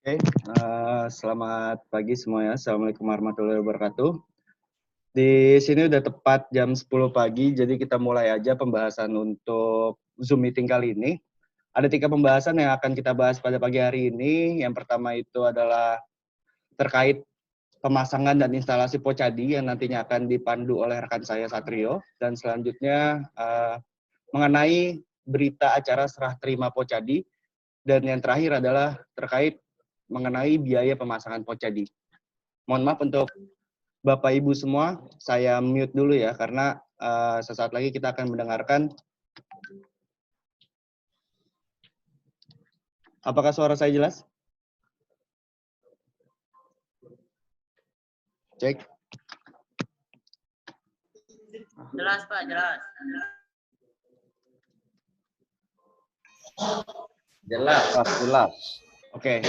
Oke, selamat pagi semuanya. Assalamualaikum warahmatullahi wabarakatuh. Di sini udah tepat jam 10 pagi, jadi kita mulai aja pembahasan untuk Zoom meeting kali ini. Ada 3 pembahasan yang akan kita bahas pada pagi hari ini. Yang pertama itu adalah terkait pemasangan dan instalasi Pocadi yang nantinya akan dipandu oleh rekan saya Satrio. Dan selanjutnya mengenai berita acara serah terima Pocadi. Dan yang terakhir adalah terkait mengenai biaya pemasangan Pocadi. Mohon maaf untuk Bapak Ibu semua, saya mute dulu ya, karena sesaat lagi kita akan mendengarkan. Apakah suara saya jelas? Cek. Jelas Pak, jelas. Jelas. Oke.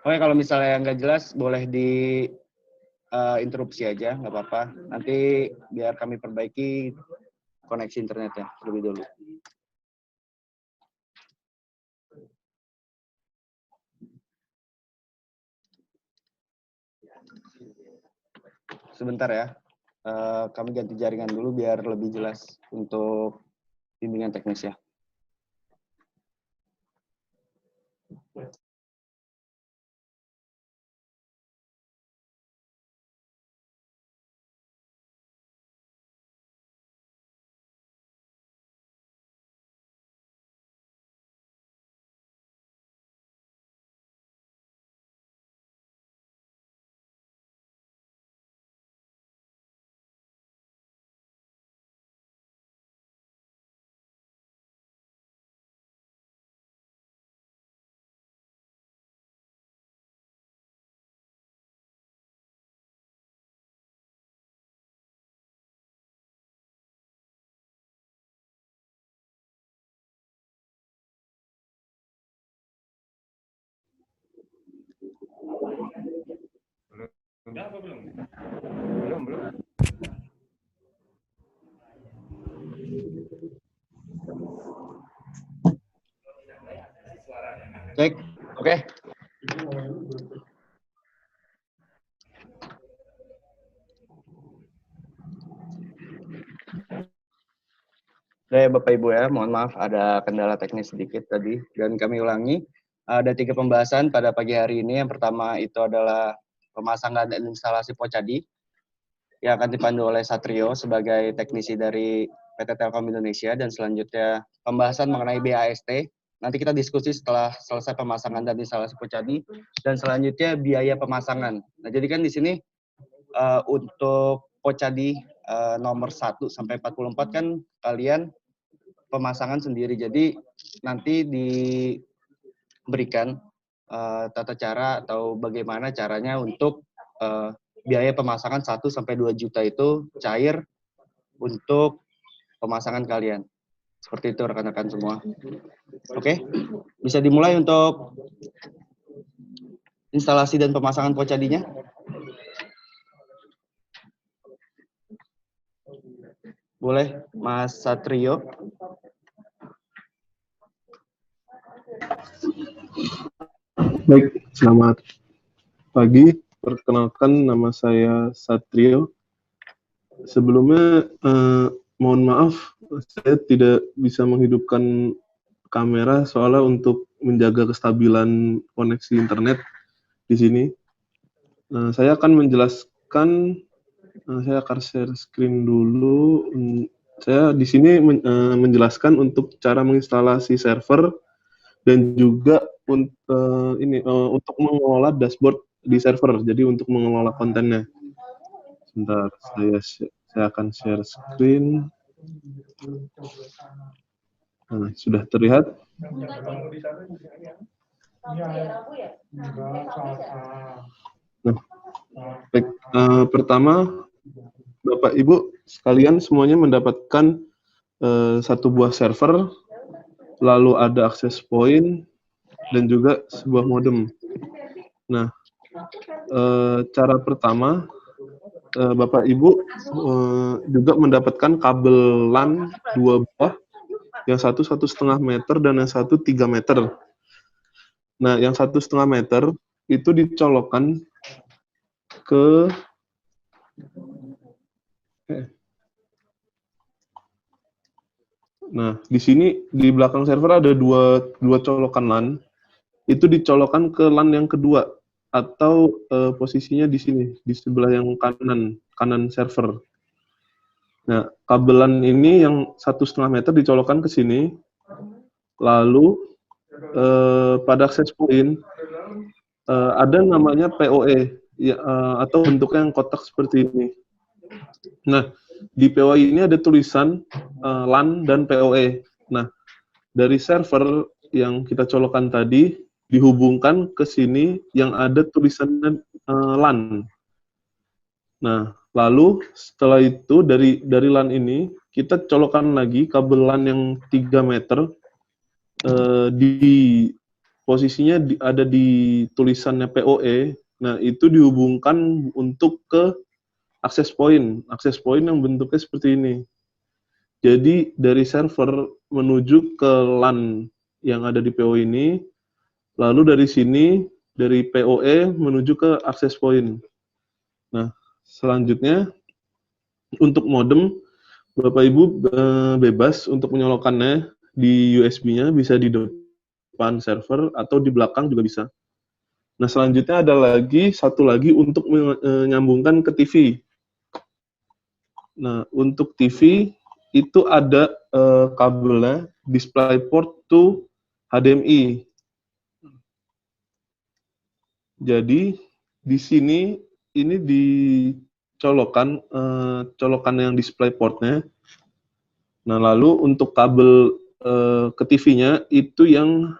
Oke, kalau misalnya nggak jelas, boleh di interupsi aja, nggak apa-apa. Nanti biar kami perbaiki koneksi internetnya lebih dulu. Sebentar ya, kami ganti jaringan dulu biar lebih jelas untuk bimbingan teknis ya. Udah apa belum? Belum. Cek, oke. Oke, Bapak Ibu ya, mohon maaf ada kendala teknis sedikit tadi. Dan kami ulangi, ada 3 pembahasan pada pagi hari ini. Yang pertama itu adalah pemasangan dan instalasi Pocadi yang akan dipandu oleh Satrio sebagai teknisi dari PT Telkom Indonesia. Dan selanjutnya pembahasan mengenai BAST. Nanti kita diskusi setelah selesai pemasangan dan instalasi Pocadi. Dan selanjutnya biaya pemasangan. Nah, jadi kan di sini untuk Pocadi nomor 1 sampai 44 kan kalian pemasangan sendiri. Jadi nanti diberikan tata cara atau bagaimana caranya untuk biaya pemasangan 1 sampai 2 juta itu cair untuk pemasangan kalian. Seperti itu rekan-rekan semua. Oke, bisa dimulai untuk instalasi dan pemasangan Pocadinya. Boleh, Mas Satrio. Baik, selamat pagi. Perkenalkan, nama saya Satrio. Sebelumnya, mohon maaf, saya tidak bisa menghidupkan kamera soalnya untuk menjaga kestabilan koneksi internet di sini. Saya akan menjelaskan, saya akan share screen dulu. Saya di sini menjelaskan untuk cara menginstalasi server dan juga untuk mengelola dashboard di server. Jadi untuk mengelola kontennya. Sebentar, saya akan share screen. Nah, sudah terlihat? Nah, baik. Pertama, Bapak Ibu sekalian semuanya mendapatkan satu buah server, lalu ada akses point, dan juga sebuah modem. Nah, cara pertama, Bapak Ibu juga mendapatkan kabel LAN 2 buah, yang satu 1,5 meter dan yang satu 3 meter. Nah, yang 1,5 meter itu dicolokkan ke Nah, di sini di belakang server ada dua colokan LAN. Itu dicolokkan ke LAN yang kedua atau posisinya di sini di sebelah yang kanan server. Nah, kabel LAN ini yang 1,5 meter dicolokkan ke sini. Lalu pada akses point ada namanya PoE ya, atau bentuknya yang kotak seperti ini. Nah, di PoE ini ada tulisan LAN dan PoE. Nah, dari server yang kita colokkan tadi dihubungkan ke sini yang ada tulisannya LAN. Nah, lalu setelah itu dari LAN ini kita colokkan lagi kabel LAN yang 3 meter di posisinya ada di tulisannya PoE. Nah, itu dihubungkan untuk ke akses point. Akses point yang bentuknya seperti ini. Jadi dari server menuju ke LAN yang ada di PoE ini, lalu dari sini dari PoE menuju ke akses point. Nah, selanjutnya untuk modem, Bapak Ibu bebas untuk menyolokkannya di USB-nya, bisa di depan server atau di belakang juga bisa. Nah, selanjutnya ada satu lagi untuk menyambungkan ke TV. Nah, untuk TV itu ada kabelnya DisplayPort to HDMI. Jadi di sini ini dicolokkan colokan yang DisplayPort-nya. Nah, lalu untuk kabel ke TV-nya itu yang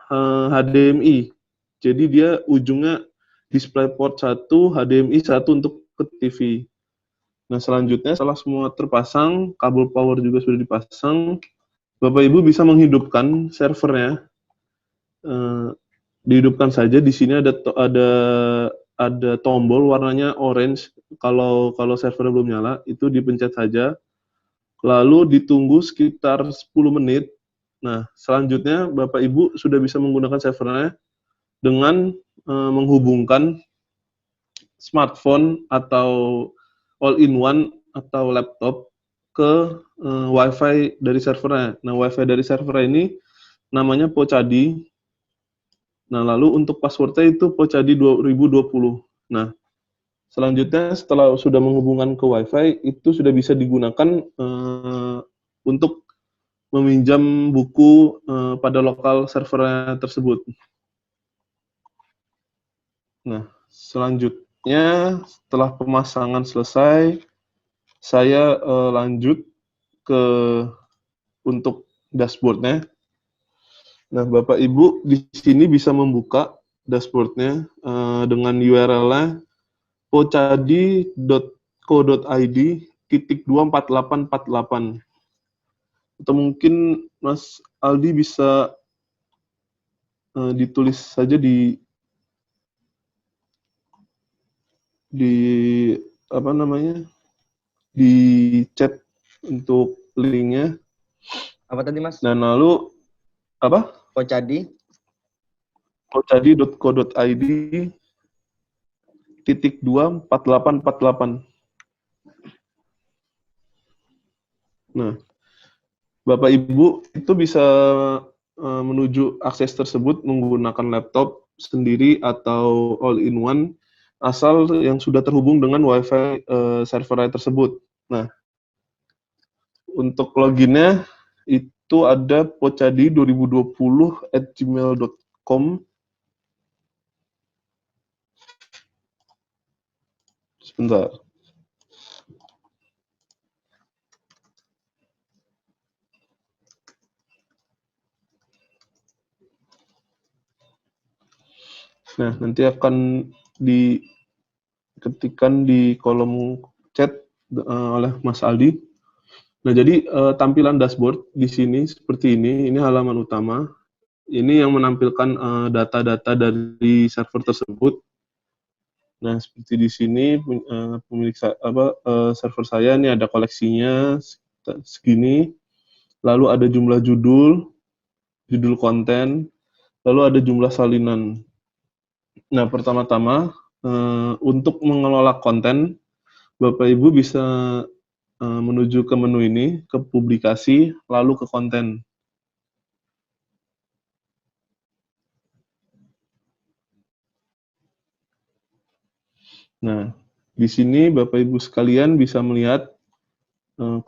HDMI. Jadi dia ujungnya DisplayPort 1, HDMI 1 untuk ke TV. Nah, selanjutnya setelah semua terpasang, kabel power juga sudah dipasang, Bapak Ibu bisa menghidupkan servernya. Dihidupkan saja. Di sini ada tombol warnanya orange. Kalau servernya belum nyala, itu dipencet saja. Lalu ditunggu sekitar 10 menit. Nah, selanjutnya Bapak Ibu sudah bisa menggunakan servernya dengan menghubungkan smartphone atau all-in-one atau laptop ke WiFi dari servernya. Nah, WiFi dari servernya ini namanya Pocadi. Nah, lalu untuk passwordnya itu Pocadi 2020. Nah, selanjutnya setelah sudah menghubungkan ke WiFi, itu sudah bisa digunakan untuk meminjam buku pada lokal servernya tersebut. Nah, selanjutnya setelah pemasangan selesai, saya lanjut ke untuk dashboardnya. Nah, Bapak Ibu di sini bisa membuka dashboardnya dengan URL-nya pocadi.co.id /24848. Atau mungkin Mas Aldi bisa ditulis saja di apa namanya, di chat untuk linknya. Apa tadi, Mas? Dan lalu apa? Pocadi. Pocadi.co.id /24848. Nah, Bapak Ibu itu bisa menuju akses tersebut menggunakan laptop sendiri atau all-in-one, asal yang sudah terhubung dengan WiFi server tersebut. Nah, untuk loginnya itu ada pocadi2020@gmail.com. Sebentar. Nah, nanti akan diketikkan di kolom chat oleh Mas Aldi. Nah, jadi tampilan dashboard di sini seperti ini. Ini halaman utama. Ini yang menampilkan data-data dari server tersebut. Nah, seperti di sini pemilik server saya ini ada koleksinya segini. Lalu ada jumlah judul konten, lalu ada jumlah salinan. Nah, pertama-tama untuk mengelola konten, Bapak Ibu bisa menuju ke menu ini, ke publikasi, lalu ke konten. Nah, di sini Bapak Ibu sekalian bisa melihat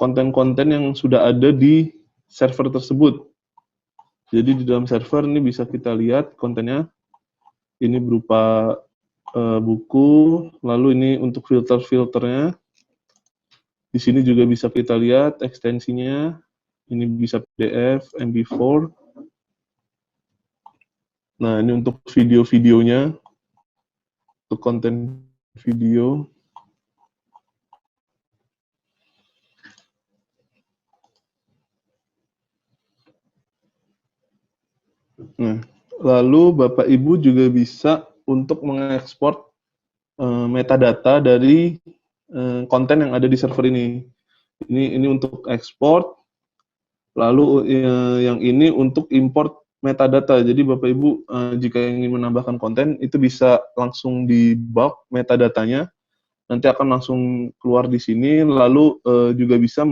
konten-konten yang sudah ada di server tersebut. Jadi di dalam server ini bisa kita lihat kontennya. Ini berupa buku, lalu ini untuk filter-filternya. Di sini juga bisa kita lihat ekstensinya. Ini bisa PDF, MP4. Nah, ini untuk video-videonya. Untuk konten video. Nah, lalu Bapak Ibu juga bisa untuk mengekspor metadata dari konten yang ada di server ini. Ini untuk ekspor. Lalu yang ini untuk import metadata. Jadi Bapak Ibu jika ingin menambahkan konten itu bisa langsung di bulk metadatanya. Nanti akan langsung keluar di sini. Lalu juga bisa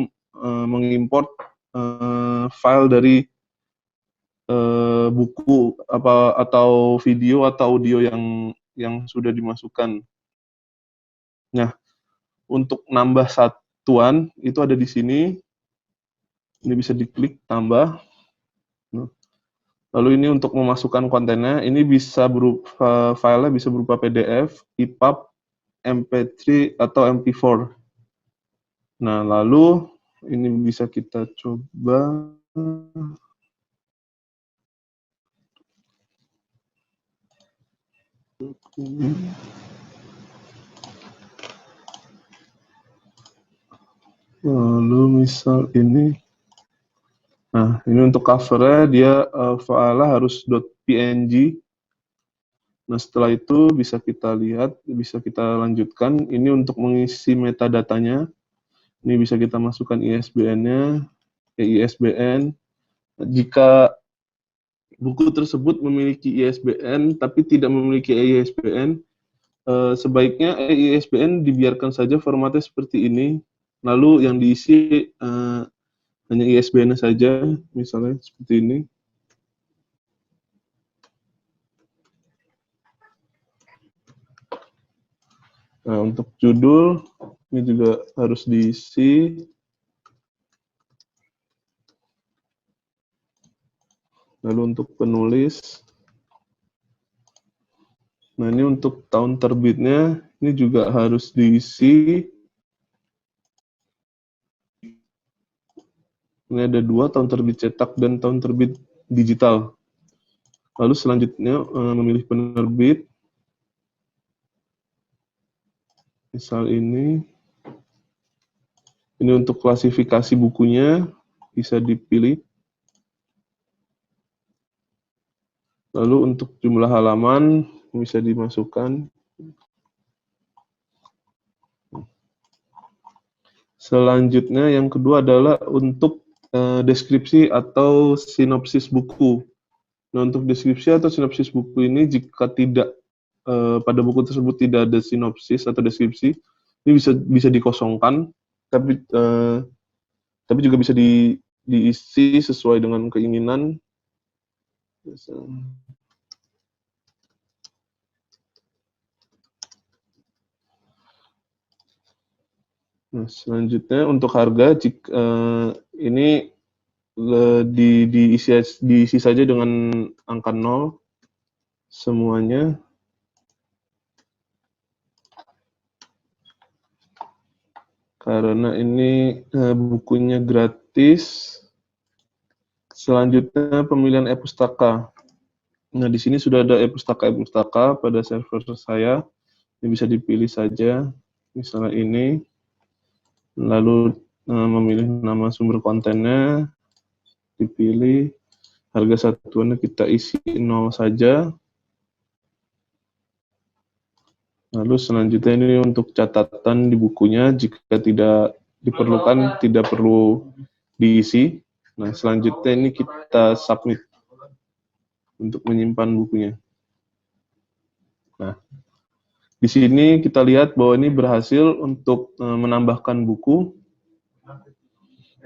mengimport file dari buku atau video atau audio yang sudah dimasukkan. Nah, untuk nambah satuan itu ada di sini. Ini bisa diklik tambah. Lalu ini untuk memasukkan kontennya, ini bisa berupa filenya bisa berupa PDF, EPUB, MP3 atau MP4. Nah, lalu ini bisa kita coba. Lalu misal ini. Nah, ini untuk covernya dia filenya harus .png. Nah, setelah itu bisa kita lihat, bisa kita lanjutkan. Ini untuk mengisi metadatanya. Ini bisa kita masukkan ISBN-nya, ISBN. Jika buku tersebut memiliki ISBN tapi tidak memiliki ISBN, sebaiknya ISBN dibiarkan saja formatnya seperti ini. Lalu yang diisi hanya ISBN-nya saja, misalnya seperti ini. Nah, untuk judul, ini juga harus diisi. Lalu untuk penulis. Nah, ini untuk tahun terbitnya, ini juga harus diisi. Ini ada 2, tahun terbit cetak dan tahun terbit digital. Lalu selanjutnya memilih penerbit. Misal ini untuk klasifikasi bukunya bisa dipilih. Lalu untuk jumlah halaman bisa dimasukkan. Selanjutnya yang kedua adalah untuk deskripsi atau sinopsis buku. Nah, untuk deskripsi atau sinopsis buku ini jika tidak pada buku tersebut tidak ada sinopsis atau deskripsi, ini bisa dikosongkan, tapi juga bisa diisi sesuai dengan keinginan. Nah, selanjutnya untuk harga, ini diisi saja dengan angka 0 semuanya. Karena ini bukunya gratis. Selanjutnya pemilihan e-pustaka. Nah, di sini sudah ada e-pustaka pada server saya. Ini bisa dipilih saja, misalnya ini. Lalu memilih nama sumber kontennya, dipilih. Harga satuannya kita isi 0 saja. Lalu selanjutnya ini untuk catatan di bukunya, jika tidak diperlukan, tidak perlu diisi. Nah, selanjutnya ini kita submit untuk menyimpan bukunya. Nah, di sini kita lihat bahwa ini berhasil untuk menambahkan buku.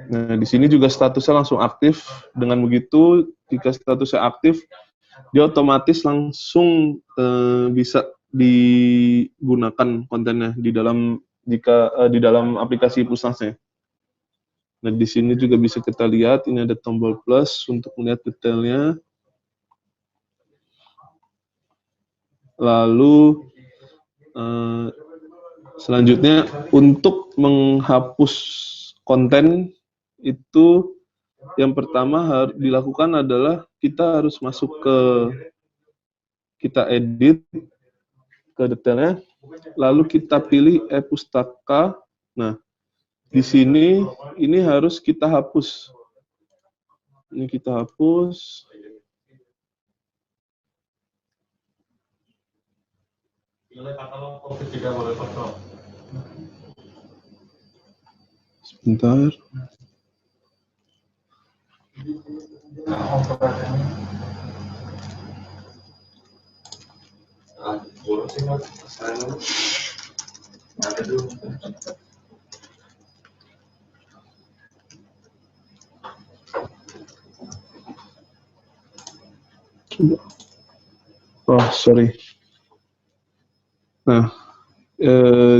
Nah, di sini juga statusnya langsung aktif. Dengan begitu, jika statusnya aktif, dia otomatis langsung bisa digunakan kontennya di dalam di dalam aplikasi Pusnasnya. Nah, di sini juga bisa kita lihat ini ada tombol plus untuk melihat detailnya. Lalu selanjutnya untuk menghapus konten itu yang pertama harus dilakukan adalah kita harus masuk ke kita edit ke detailnya, lalu kita pilih e-pustaka. Nah, di sini ini harus kita hapus. Ini kita hapus. Sebentar. Oh, sorry. Nah,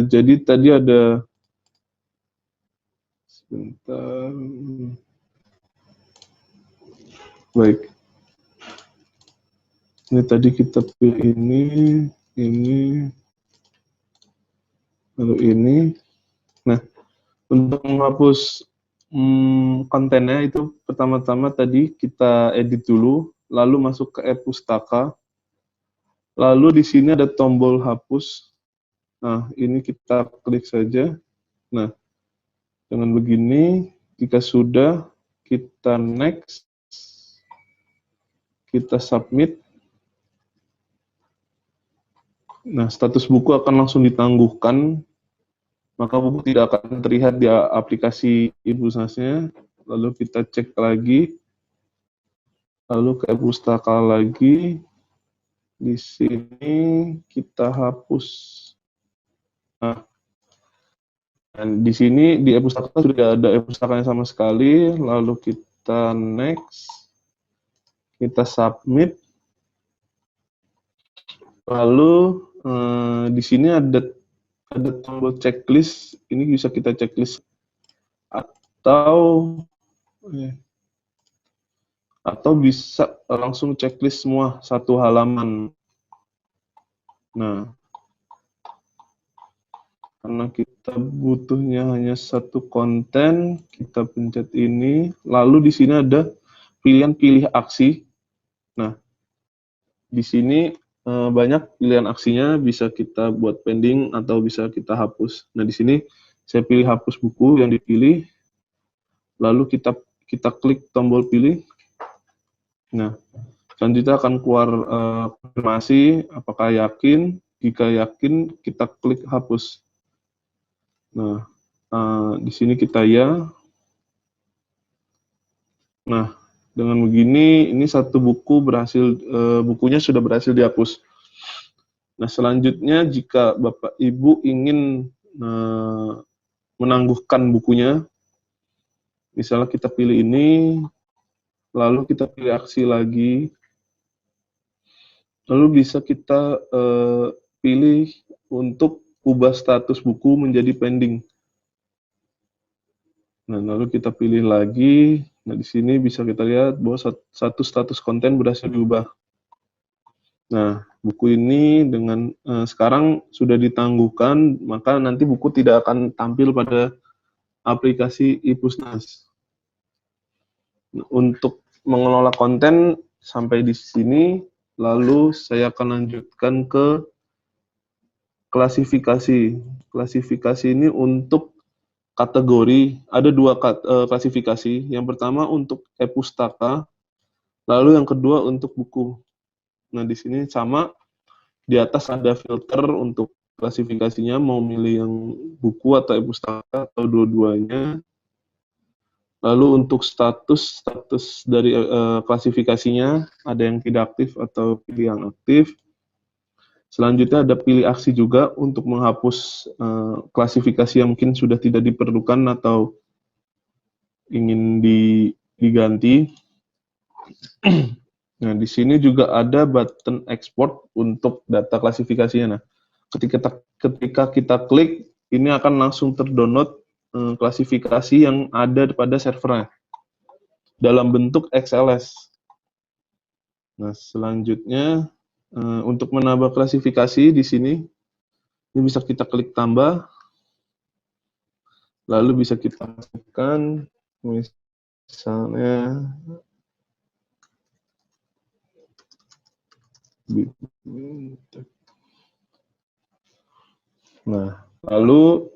jadi tadi ada sebentar. Baik. Ini tadi kita pilih ini, lalu ini. Nah, untuk menghapus kontennya itu pertama-tama tadi kita edit dulu, lalu masuk ke e-pustaka. Lalu di sini ada tombol hapus. Nah, ini kita klik saja. Nah, dengan begini, jika sudah, kita next, kita submit. Nah, status buku akan langsung ditangguhkan, maka buku tidak akan terlihat di aplikasi Pusnasnya. Lalu kita cek lagi, lalu ke pustaka lagi. Di sini kita hapus. Nah, dan di sini di e-pustaka sudah ada e-pustakanya sama sekali. Lalu kita next, kita submit. Lalu di sini ada tombol checklist. Ini bisa kita checklist atau bisa langsung checklist semua satu halaman. Nah, karena kita butuhnya hanya satu konten, kita pencet ini. Lalu di sini ada pilihan pilih aksi. Nah, di sini banyak pilihan aksinya, bisa kita buat pending atau bisa kita hapus. Nah, di sini saya pilih hapus buku yang dipilih. Lalu kita klik tombol pilih. Nah, selanjutnya akan keluar konfirmasi apakah yakin. Jika yakin, kita klik hapus. Nah, di sini kita ya. Nah, dengan begini, ini satu buku berhasil, bukunya sudah berhasil dihapus. Nah, selanjutnya jika Bapak Ibu ingin menangguhkan bukunya, misalnya kita pilih ini, lalu kita pilih aksi lagi, lalu bisa kita pilih untuk ubah status buku menjadi pending. Nah, lalu kita pilih lagi. Nah, di sini bisa kita lihat bahwa satu status konten berhasil diubah. Nah, buku ini dengan sekarang sudah ditangguhkan, maka nanti buku tidak akan tampil pada aplikasi iPusnas. Untuk mengelola konten sampai di sini, lalu saya akan lanjutkan ke klasifikasi. Klasifikasi ini untuk kategori, ada dua klasifikasi. Yang pertama untuk e-pustaka, lalu yang kedua untuk buku. Nah, di sini sama, di atas ada filter untuk klasifikasinya, mau milih yang buku atau e-pustaka atau dua-duanya. Lalu untuk status dari klasifikasinya, ada yang tidak aktif atau pilih yang aktif. Selanjutnya ada pilih aksi juga untuk menghapus klasifikasi yang mungkin sudah tidak diperlukan atau ingin diganti. Nah, di sini juga ada button export untuk data klasifikasinya. Nah, ketika kita klik, ini akan langsung terdownload klasifikasi yang ada pada servernya dalam bentuk XLS. Nah, selanjutnya untuk menambah klasifikasi di sini, ini bisa kita klik tambah, lalu bisa kita masukkan misalnya nah, lalu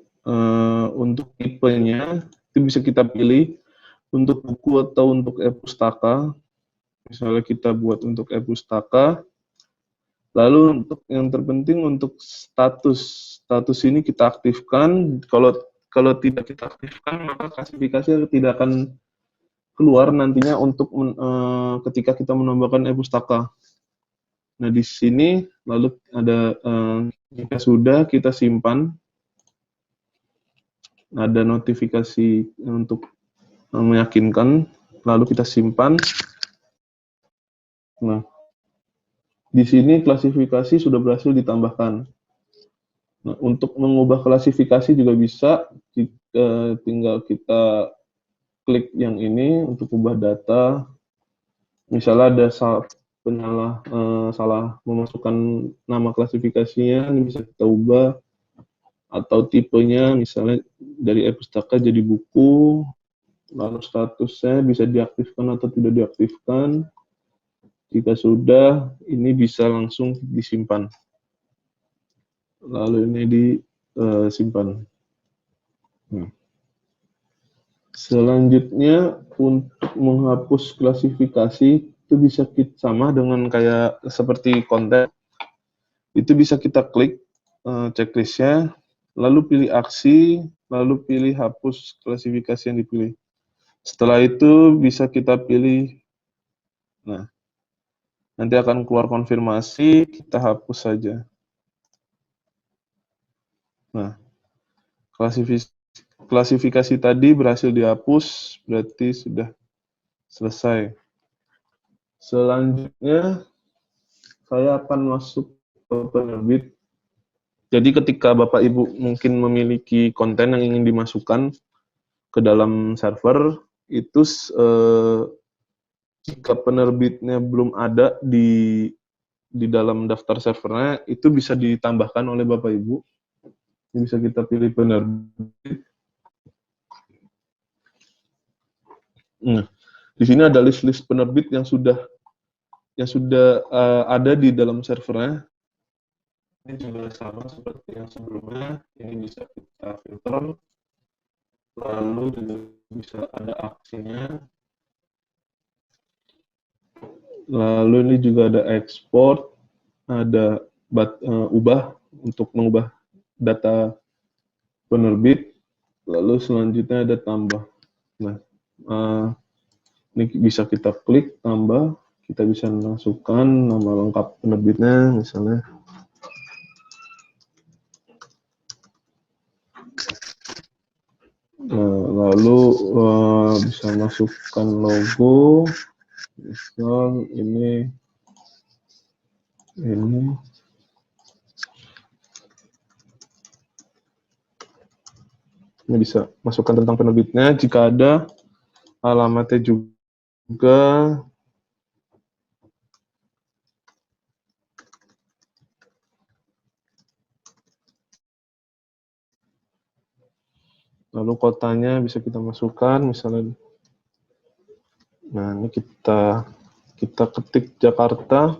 untuk tipenya itu bisa kita pilih untuk buku atau untuk e-pustaka. Misalnya kita buat untuk e-pustaka. Lalu untuk yang terpenting untuk status ini kita aktifkan. Kalau tidak kita aktifkan, maka klasifikasi tidak akan keluar nantinya untuk ketika kita menambahkan e-pustaka. Nah, di sini lalu ada jika sudah kita simpan, ada notifikasi untuk meyakinkan, lalu kita simpan. Nah, di sini klasifikasi sudah berhasil ditambahkan. Nah, untuk mengubah klasifikasi juga bisa, tinggal kita klik yang ini untuk ubah data. Misalnya ada salah memasukkan nama klasifikasinya, ini bisa kita ubah, atau tipenya misalnya dari e-pustaka jadi buku, lalu statusnya bisa diaktifkan atau tidak diaktifkan. Jika sudah, ini bisa langsung disimpan. Lalu ini disimpan. Selanjutnya untuk menghapus klasifikasi itu bisa kita sama dengan kayak seperti konten. Itu bisa kita klik checklistnya, lalu pilih aksi, lalu pilih hapus klasifikasi yang dipilih. Setelah itu bisa kita pilih, nah nanti akan keluar konfirmasi, kita hapus saja. Nah, klasifikasi tadi berhasil dihapus, berarti sudah selesai. Selanjutnya, saya akan masuk ke penerbit. Jadi ketika Bapak Ibu mungkin memiliki konten yang ingin dimasukkan ke dalam server, itu jika penerbitnya belum ada di dalam daftar servernya, itu bisa ditambahkan oleh Bapak Ibu. Ini bisa kita pilih penerbit. Nah, di sini ada list-list penerbit yang sudah ada di dalam servernya. Ini juga sama seperti yang sebelumnya. Ini bisa kita filter, lalu juga bisa ada aksinya. Lalu ini juga ada export, ada ubah untuk mengubah data penerbit. Lalu selanjutnya ada tambah. Nah, ini bisa kita klik tambah. Kita bisa masukkan nama lengkap penerbitnya, misalnya. Lalu bisa masukkan logo, misal ini bisa masukkan tentang penerbitnya, jika ada alamatnya juga. Lalu kotanya bisa kita masukkan, misalnya. Nah, ini kita ketik Jakarta.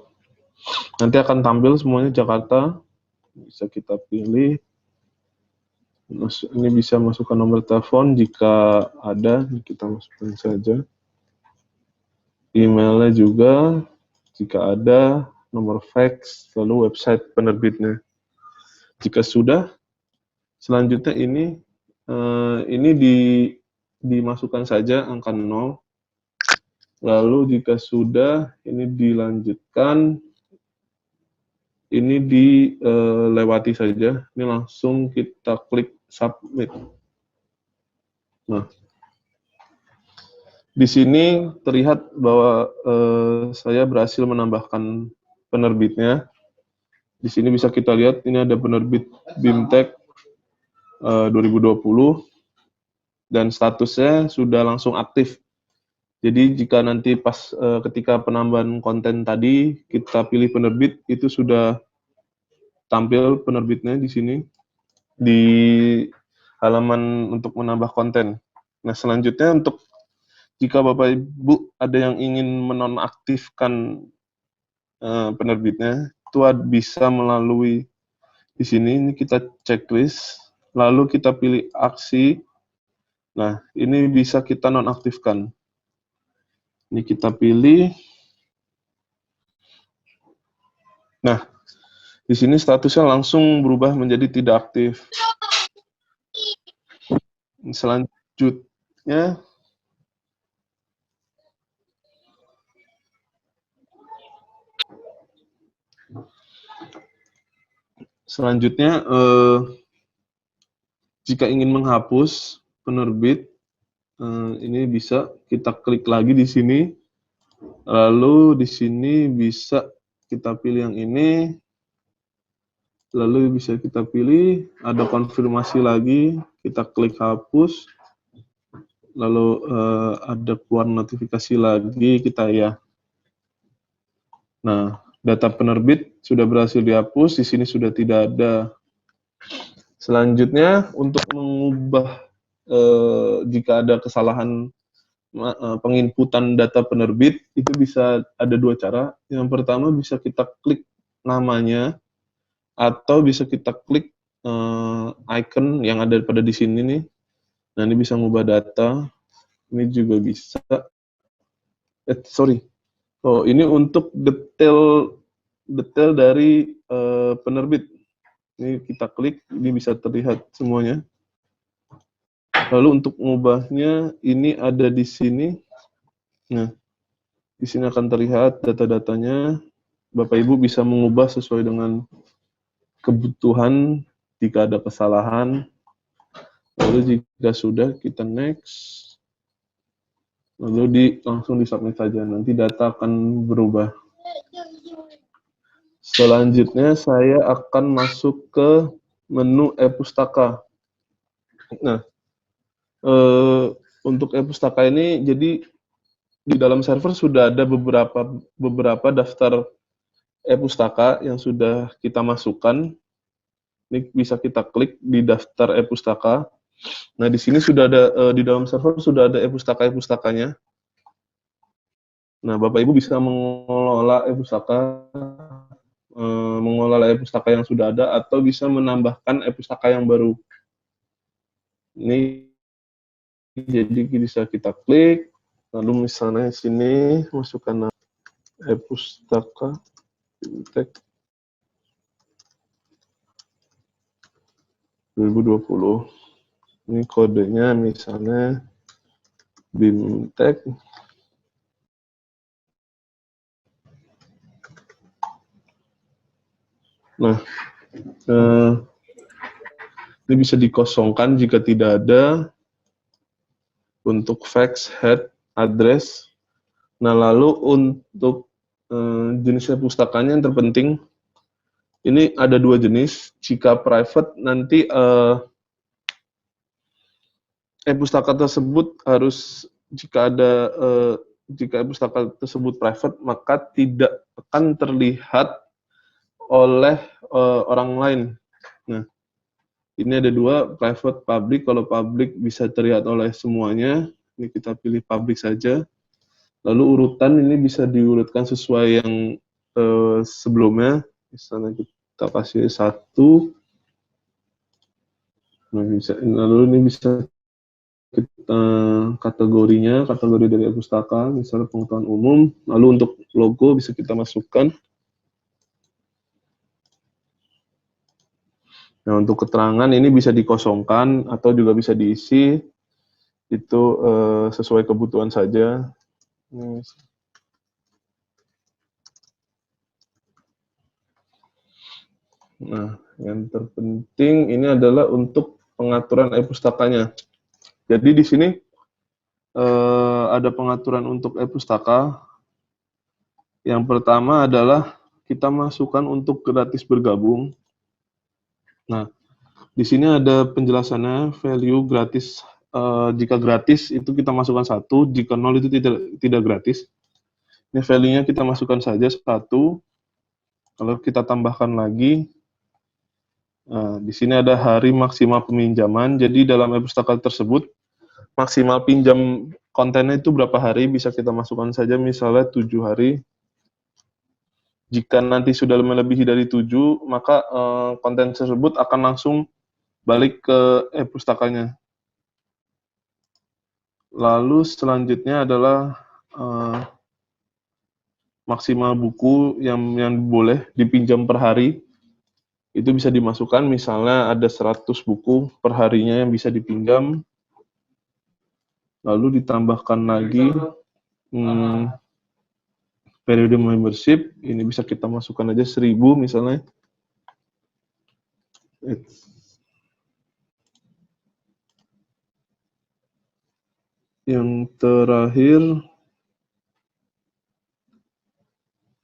Nanti akan tampil semuanya Jakarta. Bisa kita pilih. Ini bisa masukkan nomor telepon jika ada, kita masukkan saja. Emailnya juga, jika ada, nomor fax, lalu website penerbitnya. Jika sudah, selanjutnya ini dimasukkan saja angka 0. Lalu jika sudah, ini dilanjutkan, ini dilewati saja. Ini langsung kita klik submit. Nah, di sini terlihat bahwa saya berhasil menambahkan penerbitnya. Di sini bisa kita lihat, ini ada penerbit BIMTEK 2020, dan statusnya sudah langsung aktif. Jadi jika nanti pas ketika penambahan konten tadi, kita pilih penerbit, itu sudah tampil penerbitnya di sini, di halaman untuk menambah konten. Nah, selanjutnya untuk jika Bapak Ibu ada yang ingin menonaktifkan penerbitnya, itu bisa melalui di sini, ini kita checklist, lalu kita pilih aksi. Nah, ini bisa kita nonaktifkan. Ini kita pilih. Nah, di sini statusnya langsung berubah menjadi tidak aktif. Selanjutnya, jika ingin menghapus penerbit, ini bisa kita klik lagi di sini. Lalu di sini bisa kita pilih yang ini. Lalu bisa kita pilih, ada konfirmasi lagi, kita klik hapus. Lalu ada keluar notifikasi lagi, kita ya. Nah, data penerbit sudah berhasil dihapus, di sini sudah tidak ada. Selanjutnya, untuk mengubah jika ada kesalahan penginputan data penerbit, itu bisa ada dua cara. Yang pertama bisa kita klik namanya, atau bisa kita klik icon yang ada pada di sini nih. Nah, ini bisa mengubah data. Ini juga bisa. Oh, ini untuk detail dari penerbit. Ini kita klik, ini bisa terlihat semuanya. Lalu untuk mengubahnya, ini ada di sini. Nah, di sini akan terlihat data-datanya. Bapak Ibu bisa mengubah sesuai dengan kebutuhan jika ada kesalahan. Lalu jika sudah, kita next. Lalu langsung di-submit saja. Nanti data akan berubah. Selanjutnya, saya akan masuk ke menu e-pustaka. Nah, untuk e-pustaka ini, jadi di dalam server sudah ada beberapa daftar e-pustaka yang sudah kita masukkan. Ini bisa kita klik di daftar e-pustaka. Nah, di sini sudah ada, di dalam server sudah ada e-pustaka-e-pustakanya. Nah, Bapak Ibu bisa mengelola e-pustaka yang sudah ada, atau bisa menambahkan e-pustaka yang baru. Ini jadi bisa kita klik, lalu misalnya sini masukkan e-pustaka BIMTEK 2020. Ini kodenya misalnya BIMTEK. Nah, ini bisa dikosongkan jika tidak ada. Untuk fax, head, address. Nah, lalu untuk jenisnya pustakanya yang terpenting, ini ada dua jenis. Jika private, nanti e-pustaka tersebut harus, jika e-pustaka tersebut private, maka tidak akan terlihat oleh orang lain. Nah, ini ada dua, private, public. Kalau public bisa terlihat oleh semuanya. Ini kita pilih public saja. Lalu urutan ini bisa diurutkan sesuai yang sebelumnya, misalnya kita kasih 1, nah lalu ini bisa kita kategorinya, kategori dari pustaka, misalnya pengetahuan umum, lalu untuk logo bisa kita masukkan. Nah, untuk keterangan ini bisa dikosongkan atau juga bisa diisi, itu sesuai kebutuhan saja. Nah, yang terpenting ini adalah untuk pengaturan e-pustakanya. Jadi di sini ada pengaturan untuk e-pustaka. Yang pertama adalah kita masukkan untuk gratis bergabung. Nah, di sini ada penjelasannya, value gratis. Jika gratis itu kita masukkan 1, jika 0 itu tidak gratis. Ini value-nya kita masukkan saja 1. Kalau kita tambahkan lagi, nah, di sini ada hari maksimal peminjaman. Jadi dalam e-pustaka tersebut maksimal pinjam kontennya itu berapa hari, bisa kita masukkan saja misalnya 7 hari. Jika nanti sudah melebihi dari 7, maka konten tersebut akan langsung balik ke e-pustakanya. Lalu selanjutnya adalah maksimal buku yang boleh dipinjam per hari. Itu bisa dimasukkan, misalnya ada 100 buku per harinya yang bisa dipinjam. Lalu ditambahkan lagi periode membership, ini bisa kita masukkan aja 1000 misalnya. Yang terakhir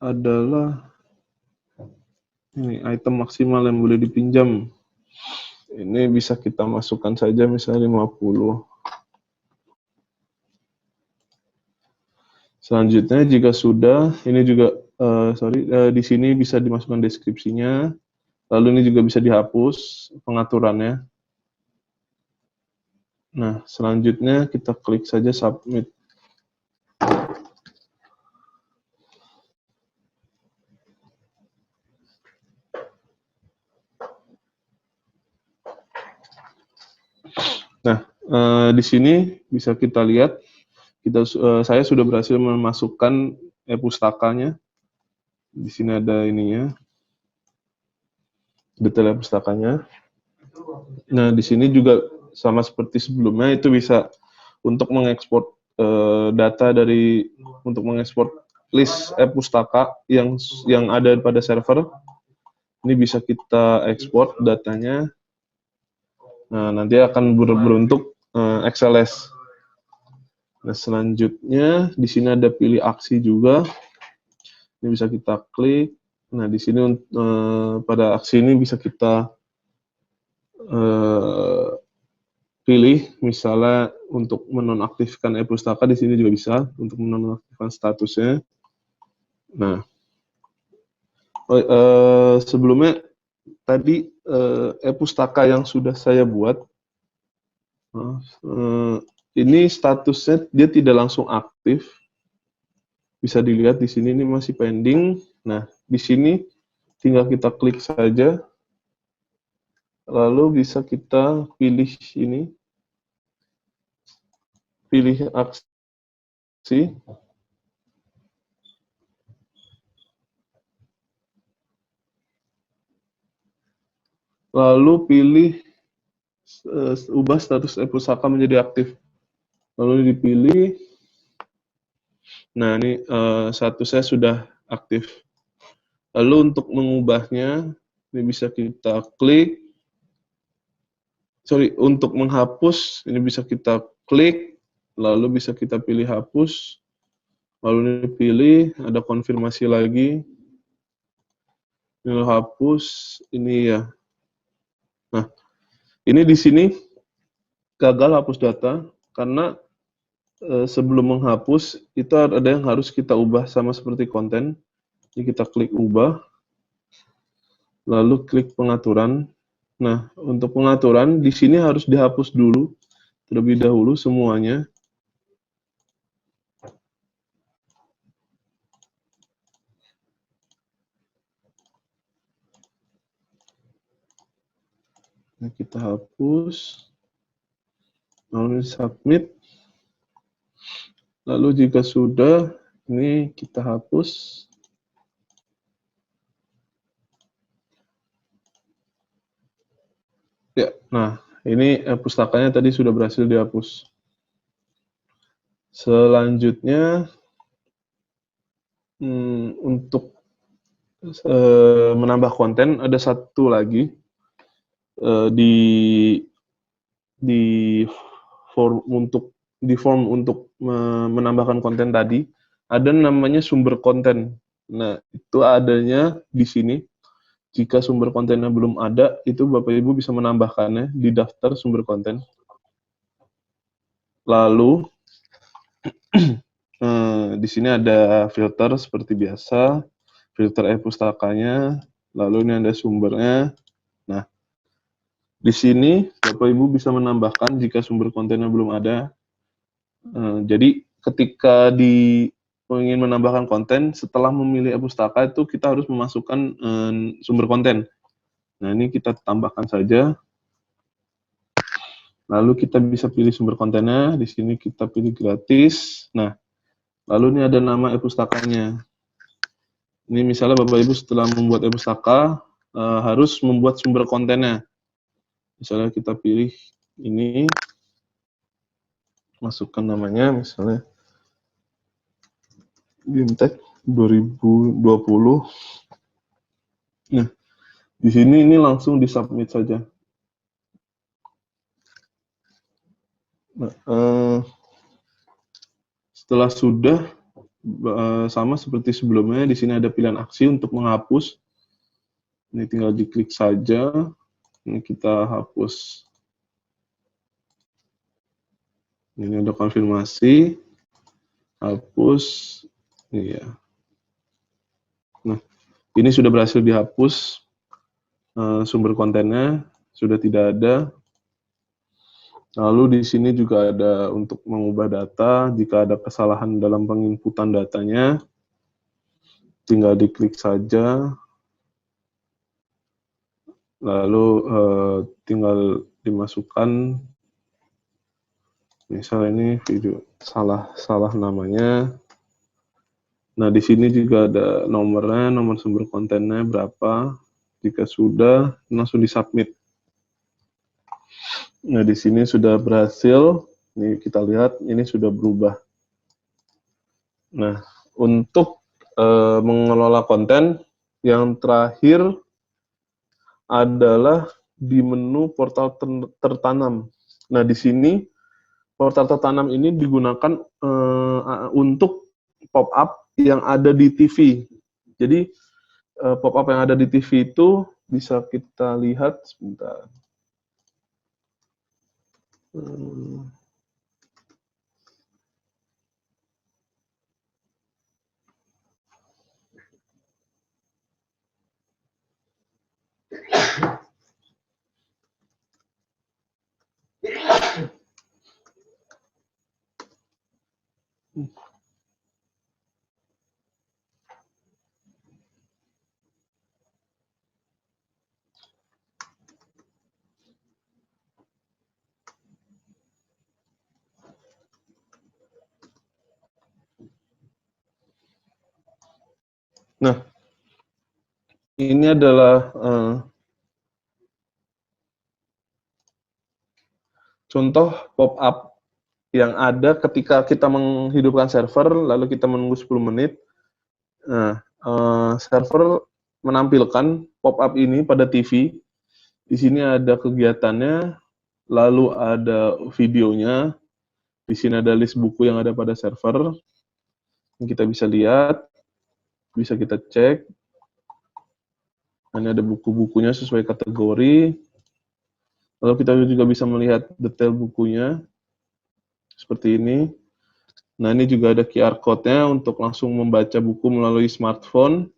adalah ini item maksimal yang boleh dipinjam. Ini bisa kita masukkan saja misalnya 50. Selanjutnya jika sudah, ini juga di sini bisa dimasukkan deskripsinya. Lalu ini juga bisa dihapus pengaturannya. Nah, selanjutnya kita klik saja submit. Nah, di sini bisa kita lihat, saya sudah berhasil memasukkan e-pustakanya. Di sini ada ininya, detail e-pustakanya. Nah, di sini juga sama seperti sebelumnya, itu bisa untuk mengekspor data untuk mengekspor list e-pustaka yang ada pada server. Ini bisa kita ekspor datanya. Nah, nanti akan berbentuk XLS. Nah, selanjutnya di sini ada pilih aksi juga. Ini bisa kita klik. Nah, di sini pada aksi ini bisa kita pilih, misalnya untuk menonaktifkan e-pustaka, di sini juga bisa untuk menonaktifkan statusnya. Nah, sebelumnya tadi e-pustaka yang sudah saya buat, ini statusnya dia tidak langsung aktif. Bisa dilihat di sini ini masih pending. Nah, di sini tinggal kita klik saja. Lalu bisa kita pilih ini. Pilih aksi. Lalu pilih ubah status e-pustaka menjadi aktif. Lalu dipilih. Nah, ini statusnya sudah aktif. Lalu untuk mengubahnya, ini bisa kita klik. Untuk menghapus, ini bisa kita klik. Lalu bisa kita pilih hapus. Lalu ini pilih, ada konfirmasi lagi. Ini hapus, ini ya. Nah, ini di sini gagal hapus data karena sebelum menghapus itu ada yang harus kita ubah sama seperti konten. Ini kita klik ubah, lalu klik pengaturan. Nah, untuk pengaturan di sini harus dihapus dulu terlebih dahulu semuanya. Nah, kita hapus. Lalu submit. Lalu jika sudah, ini kita hapus. Ya, nah ini pustakanya tadi sudah berhasil dihapus. Selanjutnya, untuk menambah konten ada satu lagi di form untuk menambahkan konten tadi ada namanya sumber konten. Nah, itu adanya di sini. Jika sumber kontennya belum ada, itu Bapak Ibu bisa menambahkannya di daftar sumber konten. Lalu di sini ada filter seperti biasa, filter e-pustakanya, lalu ini ada sumbernya. Nah, di sini Bapak Ibu bisa menambahkan jika sumber kontennya belum ada. Jadi ketika ingin menambahkan konten, setelah memilih e-pustaka itu kita harus memasukkan sumber konten. Nah, ini kita tambahkan saja. Lalu kita bisa pilih sumber kontennya. Di sini kita pilih gratis. Nah, lalu ini ada nama e-pustakanya. Ini misalnya Bapak Ibu setelah membuat e-pustaka harus membuat sumber kontennya. Misalnya kita pilih ini, masukkan namanya misalnya BIMTEK 2020. Nah, di sini ini langsung disubmit saja. Nah, setelah sudah sama seperti sebelumnya, di sini ada pilihan aksi untuk menghapus. Ini tinggal diklik saja. Ini kita hapus. Ini ada konfirmasi, hapus. Iya. Nah, ini sudah berhasil dihapus. Sumber kontennya sudah tidak ada. Lalu di sini juga ada untuk mengubah data. Jika ada kesalahan dalam penginputan datanya, tinggal diklik saja. Lalu tinggal dimasukkan. Misalnya ini video salah namanya. Nah, di sini juga ada nomornya, nomor sumber kontennya berapa. Jika sudah, langsung disubmit. Nah, di sini sudah berhasil. Ini kita lihat, ini sudah berubah. Nah, untuk mengelola konten, yang terakhir adalah di menu portal tertanam. Nah, di sini portal tertanam ini digunakan untuk pop-up yang ada di TV. Jadi, pop-up yang ada di TV itu bisa kita lihat sebentar. Nah, ini adalah contoh pop-up yang ada ketika kita menghidupkan server, lalu kita menunggu 10 menit. Nah, server menampilkan pop-up ini pada TV. Di sini ada kegiatannya, lalu ada videonya. Di sini ada list buku yang ada pada server. Yang kita bisa lihat, bisa kita cek. Ini ada buku-bukunya sesuai kategori. Lalu kita juga bisa melihat detail bukunya. Seperti ini. Nah, ini juga ada QR code-nya untuk langsung membaca buku melalui smartphone.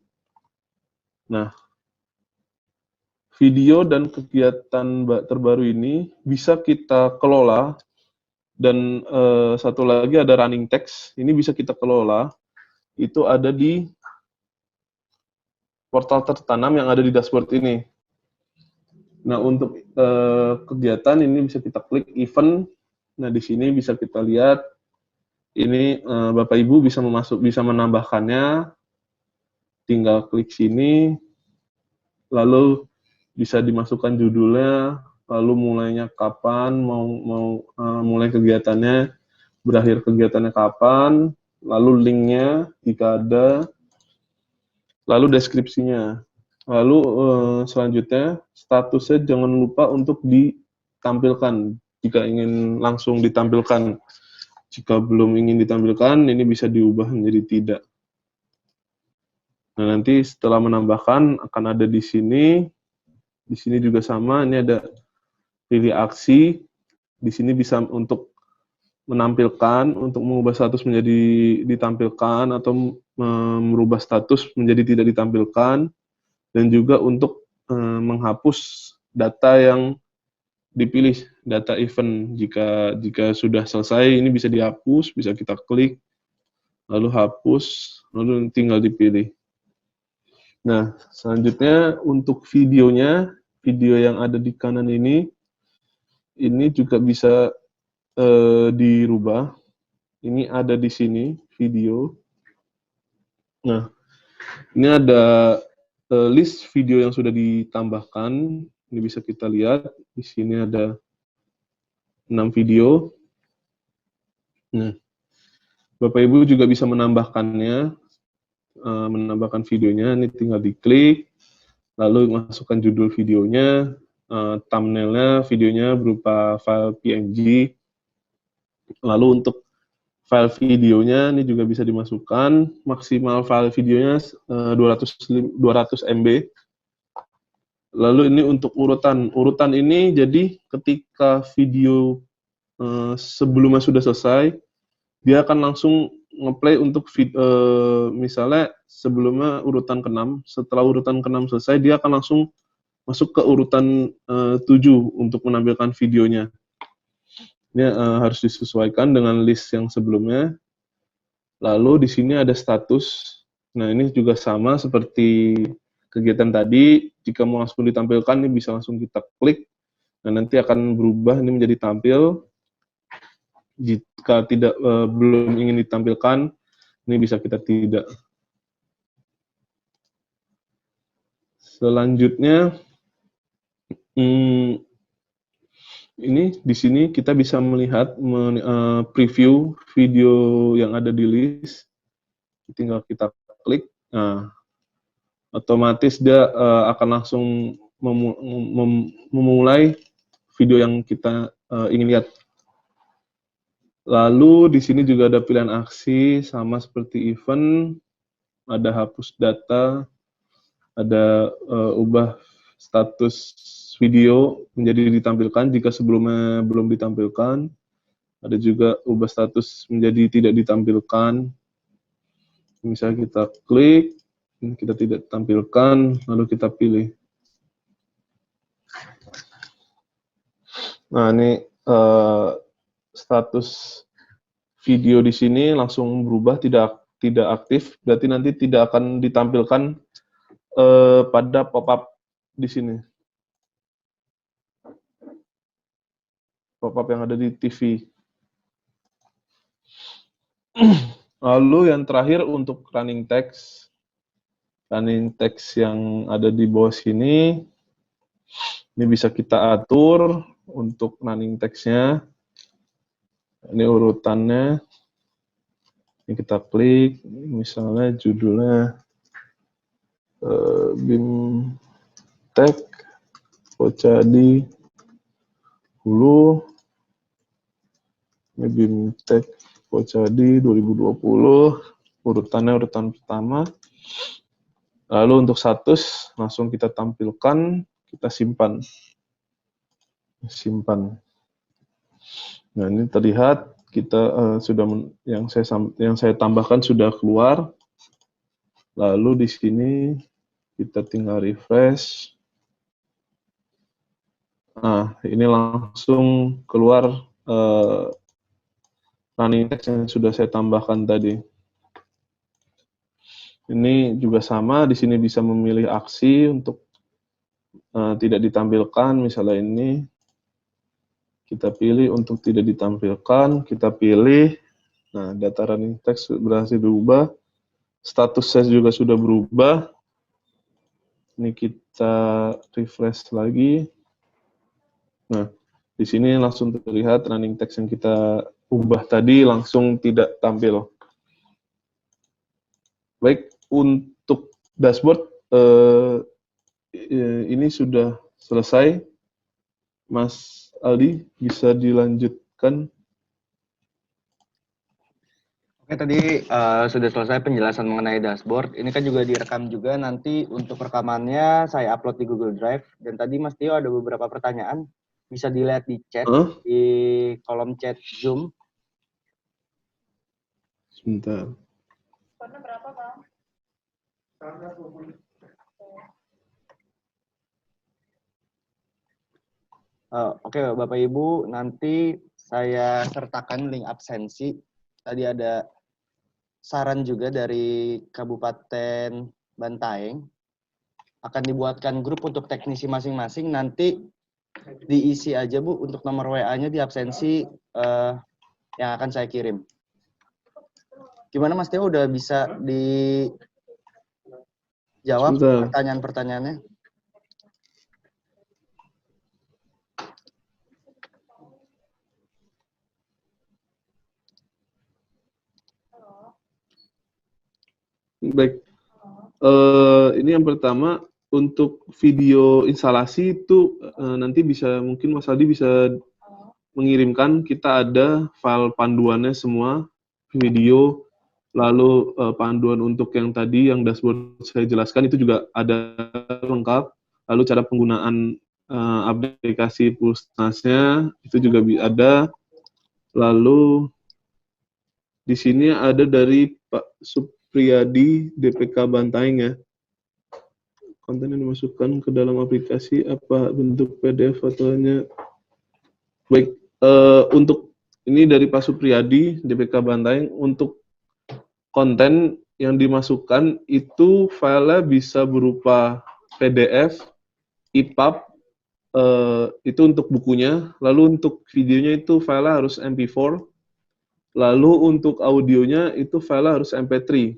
Nah, video dan kegiatan terbaru ini bisa kita kelola. Dan satu lagi ada running text. Ini bisa kita kelola. Itu ada di portal tertanam yang ada di dashboard ini. Nah, untuk kegiatan ini bisa kita klik event. Nah, di sini bisa kita lihat ini Bapak Ibu bisa bisa menambahkannya. Tinggal klik sini, lalu bisa dimasukkan judulnya, lalu mulainya kapan, mau mulai kegiatannya, berakhir kegiatannya kapan, lalu linknya jika ada, lalu deskripsinya. Lalu selanjutnya statusnya jangan lupa untuk ditampilkan jika ingin langsung ditampilkan. Jika belum ingin ditampilkan, ini bisa diubah menjadi tidak. Nah, nanti setelah menambahkan akan ada di sini. Di sini juga sama, ini ada pilih aksi. Di sini bisa untuk menampilkan, untuk mengubah status menjadi ditampilkan, atau merubah status menjadi tidak ditampilkan, dan juga untuk menghapus data yang dipilih, data event. Jika sudah selesai, ini bisa dihapus, bisa kita klik, lalu hapus, lalu tinggal dipilih. Nah, selanjutnya untuk videonya, video yang ada di kanan ini juga bisa dirubah. Ini ada di sini video. Nah, ini ada list video yang sudah ditambahkan. Ini bisa kita lihat. Di sini ada 6 video. Nah, Bapak Ibu juga bisa menambahkannya, menambahkan videonya. Ini tinggal diklik, lalu masukkan judul videonya, thumbnailnya, videonya berupa file PNG. Lalu untuk file videonya ini juga bisa dimasukkan, maksimal file videonya 200 MB. Lalu ini untuk urutan ini, jadi ketika video sebelumnya sudah selesai, dia akan langsung ngeplay untuk misalnya sebelumnya urutan ke-6, setelah urutan ke-6 selesai, dia akan langsung masuk ke urutan 7 untuk menampilkan videonya. Ini harus disesuaikan dengan list yang sebelumnya. Lalu di sini ada status. Nah, ini juga sama seperti kegiatan tadi. Jika mau langsung ditampilkan, ini bisa langsung kita klik. Nah, nanti akan berubah ini menjadi tampil. Jika tidak belum ingin ditampilkan, ini bisa kita tidak. Selanjutnya, ini di sini kita bisa melihat preview video yang ada di list. Tinggal kita klik, nah otomatis dia akan langsung memulai video yang kita ingin lihat. Lalu di sini juga ada pilihan aksi sama seperti event, ada hapus data, ada ubah status video menjadi ditampilkan jika sebelumnya belum ditampilkan. Ada juga ubah status menjadi tidak ditampilkan. Misalnya kita klik, kita tidak tampilkan, lalu kita pilih. Nah, ini status video di sini langsung berubah tidak aktif, berarti nanti tidak akan ditampilkan pada pop-up di sini. Pop-up yang ada di TV. Lalu yang terakhir untuk running text. Running text yang ada di bawah sini, ini bisa kita atur untuk running text-nya. Ini urutannya. Ini kita klik, misalnya judulnya BIMTEK Pocadi Hulu. Ini BIMTEK Pocadi 2020. Urutannya urutan pertama. Lalu untuk status langsung kita tampilkan, kita simpan. Nah, ini terlihat kita sudah yang saya tambahkan sudah keluar. Lalu di sini kita tinggal refresh. Nah, ini langsung keluar running text yang sudah saya tambahkan tadi. Ini juga sama, di sini bisa memilih aksi untuk tidak ditampilkan, misalnya ini, kita pilih untuk tidak ditampilkan, kita pilih, nah data running text berhasil berubah, status saya juga sudah berubah, ini kita refresh lagi, nah di sini langsung terlihat running text yang kita ubah tadi langsung tidak tampil. Baik, untuk dashboard ini sudah selesai. Mas Aldi, bisa dilanjutkan? Oke, tadi sudah selesai penjelasan mengenai dashboard. Ini kan juga direkam juga, nanti untuk rekamannya saya upload di Google Drive. Dan tadi Mas Tio ada beberapa pertanyaan, bisa dilihat di chat, di kolom chat Zoom. Sebentar. Warna berapa, Bang? Oke, Bapak Ibu, nanti saya sertakan link absensi. Tadi ada saran juga dari Kabupaten Bantaeng. Akan dibuatkan grup untuk teknisi masing-masing. Nanti diisi aja, Bu, untuk nomor WA-nya di absensi yang akan saya kirim. Gimana Mas Teo, udah bisa dijawab pertanyaan-pertanyaannya? Baik, ini yang pertama, untuk video instalasi itu nanti bisa, mungkin Mas Aldi bisa mengirimkan, kita ada file panduannya semua, video, lalu panduan untuk yang tadi, yang dashboard saya jelaskan, itu juga ada lengkap, lalu cara penggunaan aplikasi Pulsnas-nya, itu juga ada, lalu di sini ada dari Pak Supriyadi, DPK Bantaeng ya. Konten yang dimasukkan ke dalam aplikasi, apa bentuk PDF atau hanya... Baik, untuk ini dari Pak Supriyadi, DPK Bantaeng, untuk konten yang dimasukkan itu filenya bisa berupa PDF, EPUB, itu untuk bukunya, lalu untuk videonya itu filenya harus MP4, lalu untuk audionya itu filenya harus MP3.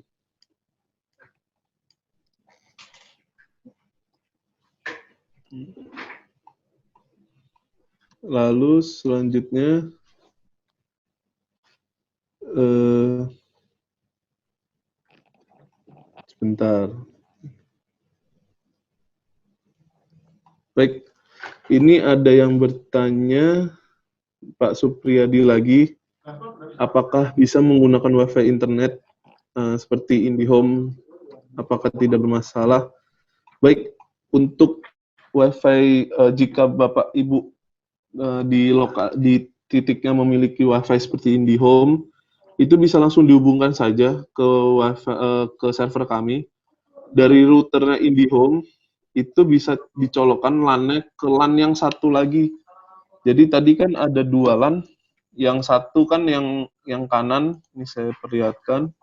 Lalu selanjutnya sebentar. Baik, ini ada yang bertanya, Pak Supriyadi lagi, apakah bisa menggunakan WiFi internet seperti IndiHome, apakah tidak bermasalah? Baik, untuk WiFi jika Bapak Ibu di titiknya memiliki WiFi seperti IndiHome, itu bisa langsung dihubungkan saja ke WiFi, ke server kami. Dari routernya IndiHome, itu bisa dicolokkan LAN-nya ke LAN yang satu lagi. Jadi tadi kan ada 2 LAN, yang satu kan yang kanan, ini saya perlihatkan.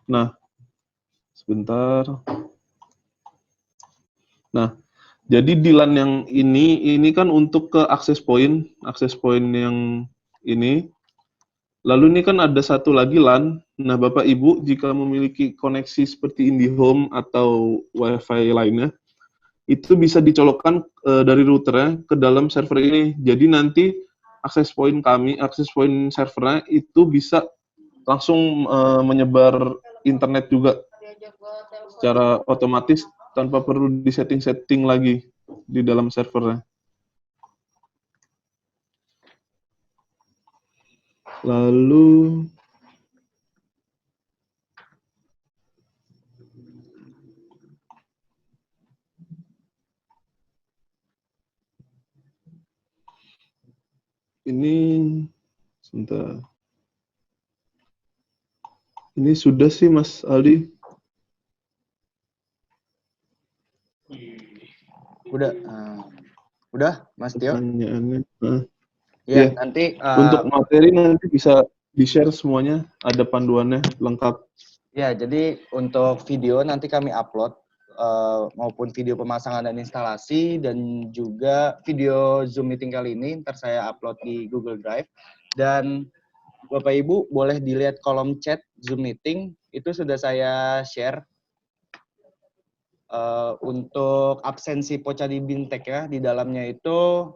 Nah, sebentar. Nah, jadi di LAN yang ini kan untuk ke akses point yang ini. Lalu ini kan ada satu lagi LAN. Nah, Bapak Ibu jika memiliki koneksi seperti IndiHome atau WiFi lainnya, itu bisa dicolokkan dari routernya ke dalam server ini. Jadi nanti akses point servernya itu bisa langsung menyebar internet juga secara otomatis tanpa perlu disetting-setting lagi di dalam servernya. Lalu ini sebentar. Ini sudah sih Mas Aldi. Udah Mas Tio? Pertanyaannya. Ya, nanti untuk materi nanti bisa di-share semuanya, ada panduannya lengkap. Ya, jadi untuk video nanti kami upload maupun video pemasangan dan instalasi, dan juga video Zoom meeting kali ini ntar saya upload di Google Drive. Dan Bapak Ibu boleh dilihat kolom chat Zoom meeting, itu sudah saya share untuk absensi Pocadi Bintek ya. Di dalamnya itu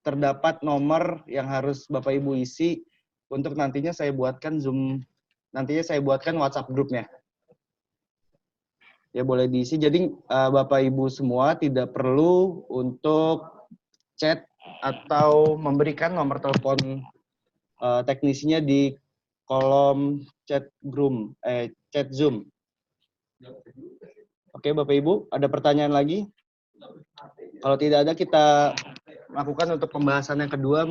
terdapat nomor yang harus Bapak Ibu isi untuk nantinya saya buatkan Zoom, nantinya saya buatkan WhatsApp grupnya. Ya boleh diisi. Jadi Bapak Ibu semua tidak perlu untuk chat atau memberikan nomor telepon teknisinya di kolom chat chat Zoom. Oke Bapak Ibu, ada pertanyaan lagi? Kalau tidak ada, kita lakukan untuk pembahasan yang kedua,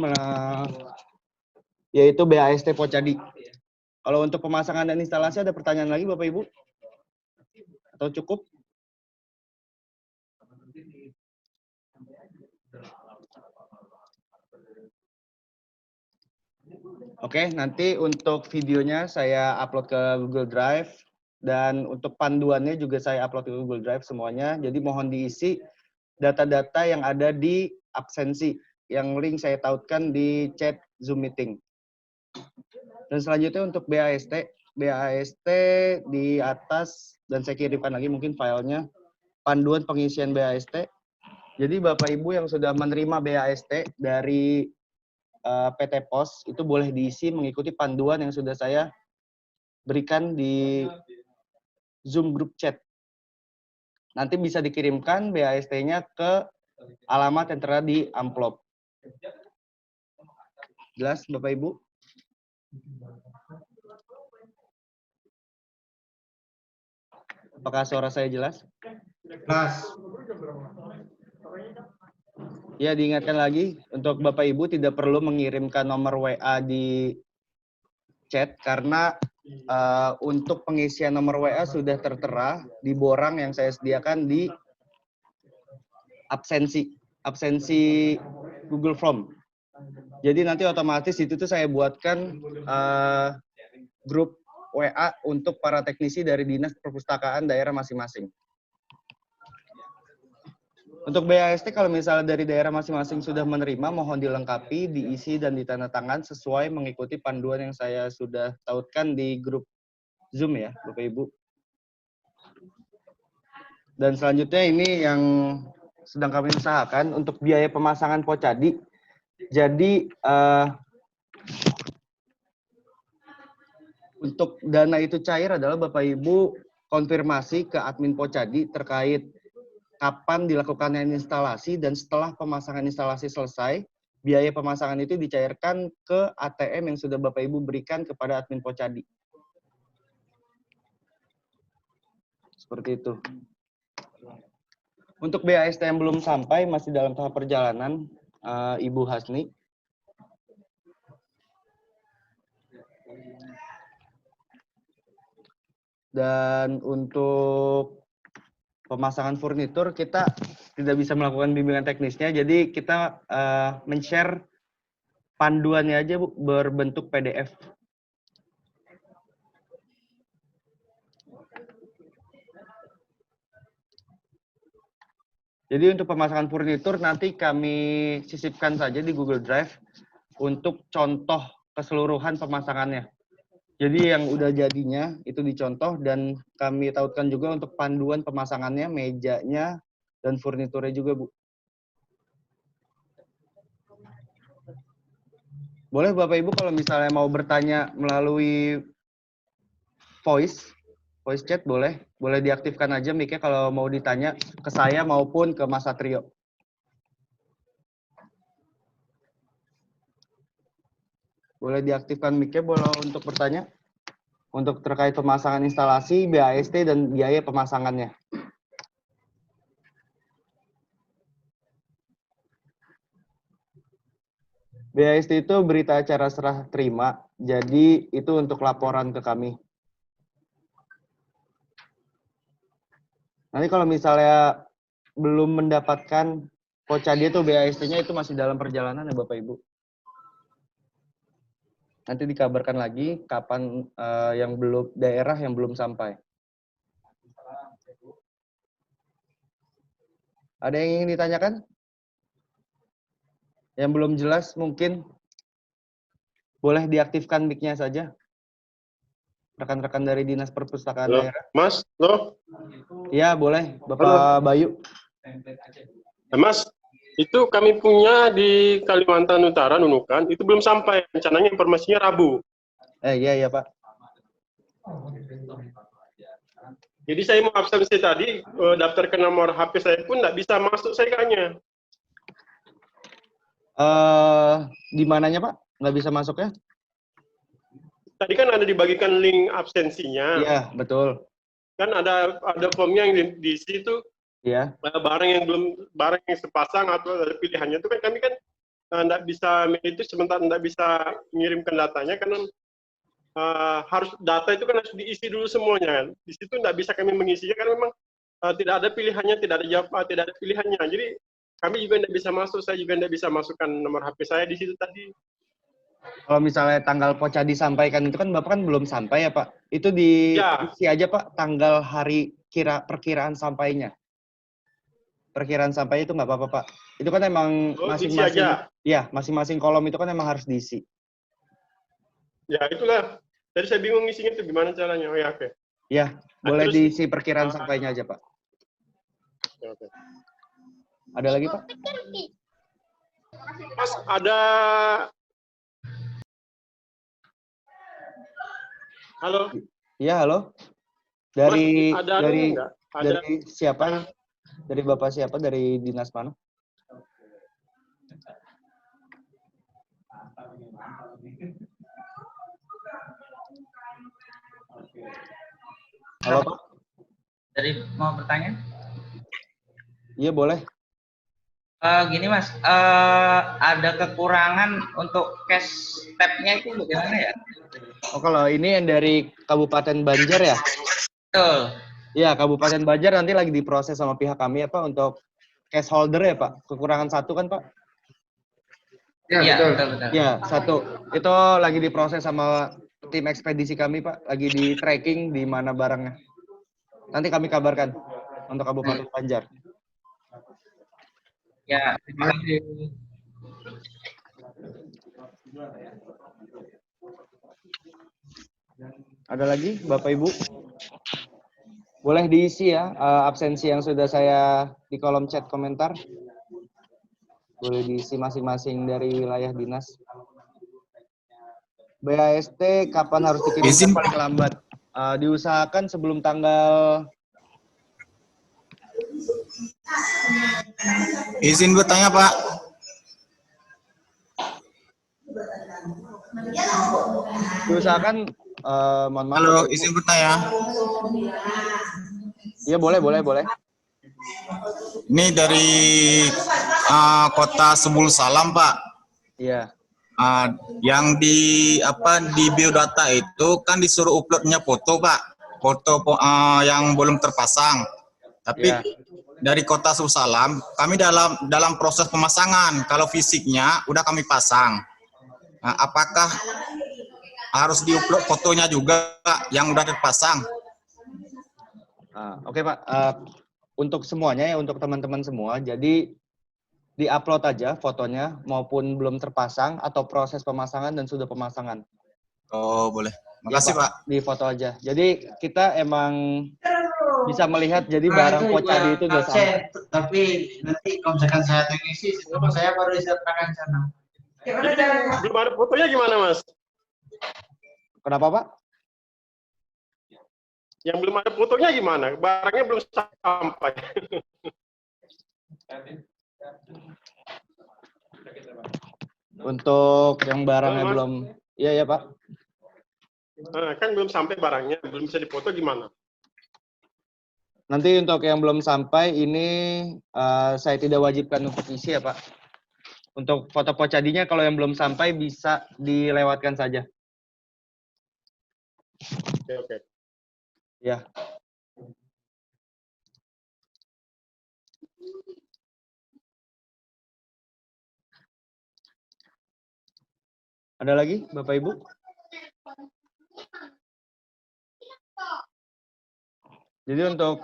yaitu BAST Pocadi. Kalau untuk pemasangan dan instalasi ada pertanyaan lagi Bapak Ibu? Atau cukup? Oke, nanti untuk videonya saya upload ke Google Drive, dan untuk panduannya juga saya upload ke Google Drive semuanya. Jadi mohon diisi data-data yang ada di absensi, yang link saya tautkan di chat Zoom meeting. Dan selanjutnya untuk BAST di atas, dan saya kirimkan lagi mungkin filenya, panduan pengisian BAST. Jadi Bapak Ibu yang sudah menerima BAST dari PT Pos itu boleh diisi mengikuti panduan yang sudah saya berikan di Zoom Group Chat. Nanti bisa dikirimkan BAST-nya ke alamat yang tertera di amplop. Jelas Bapak Ibu? Apakah suara saya jelas? Jelas. Ya, diingatkan lagi, untuk Bapak Ibu tidak perlu mengirimkan nomor WA di chat, karena untuk pengisian nomor WA sudah tertera di borang yang saya sediakan di absensi Google Form. Jadi nanti otomatis itu tuh saya buatkan grup WA untuk para teknisi dari Dinas Perpustakaan daerah masing-masing. Untuk BAST kalau misalnya dari daerah masing-masing sudah menerima, mohon dilengkapi, diisi dan ditandatangan sesuai mengikuti panduan yang saya sudah tautkan di grup Zoom ya, Bapak Ibu. Dan selanjutnya ini yang sedang kami usahakan untuk biaya pemasangan Pocadi. Jadi untuk dana itu cair adalah Bapak Ibu konfirmasi ke admin Pocadi terkait kapan dilakukannya instalasi, dan setelah pemasangan instalasi selesai, biaya pemasangan itu dicairkan ke ATM yang sudah Bapak Ibu berikan kepada admin Pocadi. Seperti itu. Untuk BAST yang belum sampai, masih dalam tahap perjalanan, Ibu Hasni. Dan untuk pemasangan furnitur, kita tidak bisa melakukan bimbingan teknisnya, jadi kita men-share panduannya aja Bu, berbentuk PDF. Jadi untuk pemasangan furnitur nanti kami sisipkan saja di Google Drive untuk contoh keseluruhan pemasangannya. Jadi yang udah jadinya itu dicontoh, dan kami tautkan juga untuk panduan pemasangannya, mejanya, dan furniturnya juga, Bu. Boleh Bapak Ibu kalau misalnya mau bertanya melalui voice chat boleh diaktifkan aja mic-nya kalau mau ditanya ke saya maupun ke Mas Satrio. Boleh diaktifkan mic-nya untuk bertanya untuk terkait pemasangan instalasi, BAST, dan biaya pemasangannya. BAST itu berita acara serah terima, jadi itu untuk laporan ke kami. Nanti kalau misalnya belum mendapatkan Pocadi itu BAST-nya itu masih dalam perjalanan ya Bapak Ibu. Nanti dikabarkan lagi kapan daerah yang belum sampai. Ada yang ingin ditanyakan? Yang belum jelas mungkin boleh diaktifkan mic-nya saja. Rekan-rekan dari Dinas Perpustakaan Halo, Daerah. Mas, halo. Ya, boleh. Bapak Bayu. Mas, itu kami punya di Kalimantan Utara, Nunukan, itu belum sampai. Rencananya informasinya Rabu. Iya, Pak. Jadi saya mau absensi tadi, daftarkan nomor HP saya pun nggak bisa masuk saya kayaknya. Di mananya, Pak? Nggak bisa masuk ya? Tadi kan ada dibagikan link absensinya. Iya, betul. Kan ada formnya yang di situ, Iya. barang yang sepasang atau ada pilihannya itu kan kami kan nggak bisa itu sementara nggak bisa mengirimkan datanya karena harus data itu kan harus diisi dulu semuanya kan. Di situ nggak bisa kami mengisinya karena memang tidak ada pilihannya, tidak ada pilihannya. Jadi kami juga nggak bisa masuk, saya juga nggak bisa masukkan nomor HP saya di situ tadi. Kalau misalnya tanggal poca disampaikan itu kan Bapak kan belum sampai ya, Pak. Itu diisi aja, Pak, tanggal hari perkiraan sampainya. Perkiraan sampai itu nggak apa-apa, Pak. Itu kan emang masing-masing, ya, masing-masing kolom itu kan emang harus diisi. Ya, itulah. Jadi saya bingung ngisinya itu gimana caranya. Oh ya, oke. Ya, boleh diisi perkiraan sampainya aja, Pak. Oke. Ada lagi, Pak? Mas, ada... Halo? Iya, halo. Dari Mas, dari siapa? Dari Bapak siapa? Dari dinas mana? Halo, Pak. Dari mau bertanya? Iya, boleh. Gini Mas, ada kekurangan untuk cash tab-nya itu bagaimana ya? Oh, kalau ini yang dari Kabupaten Banjar ya? Betul. Iya, Kabupaten Banjar nanti lagi diproses sama pihak kami ya, Pak, untuk cash holder ya, Pak. Kekurangan satu kan, Pak? Iya, betul. Iya, satu. Itu lagi diproses sama tim ekspedisi kami, Pak. Lagi di tracking di mana barangnya. Nanti kami kabarkan untuk Kabupaten Banjar. Ya, terima kasih. Ada lagi, Bapak Ibu? Boleh diisi ya, absensi yang sudah saya di kolom chat komentar. Boleh diisi masing-masing dari wilayah dinas. BAST kapan harus dikirimkan paling lambat? Diusahakan sebelum tanggal... Izin bertanya, Pak. Diusahakan, mohon maaf. Halo, izin bertanya. Iya, boleh. Ini dari kota Sebul Salam, Pak. Iya. Yang di biodata itu kan disuruh uploadnya foto, Pak. Foto yang belum terpasang. Tapi Ya. dari kota Sebul Salam, kami dalam proses pemasangan. Kalau fisiknya udah kami pasang. Nah, apakah harus diupload fotonya juga, Pak, yang udah terpasang? Oke, Pak. Untuk semuanya ya, untuk teman-teman semua, jadi di-upload aja fotonya maupun belum terpasang atau proses pemasangan dan sudah pemasangan. Oh, boleh. Makasih, Ya, Pak. Di foto aja. Jadi kita emang bisa melihat jadi barang Pocadi itu udah sampai. Tapi nanti kalau misalkan saya teknisi, sama saya baru disertakan sana. Belum ada fotonya gimana, Mas? Kenapa, Pak? Yang belum ada fotonya gimana? Barangnya belum sampai. Untuk yang barangnya Mas. belum, iya ya Pak. Nah, kan belum sampai barangnya, belum bisa dipoto gimana? Nanti untuk yang belum sampai ini saya tidak wajibkan untuk isi ya Pak. Untuk foto Pocadinya kalau yang belum sampai bisa dilewatkan saja. Oke. Ya. Ada lagi Bapak Ibu? Jadi untuk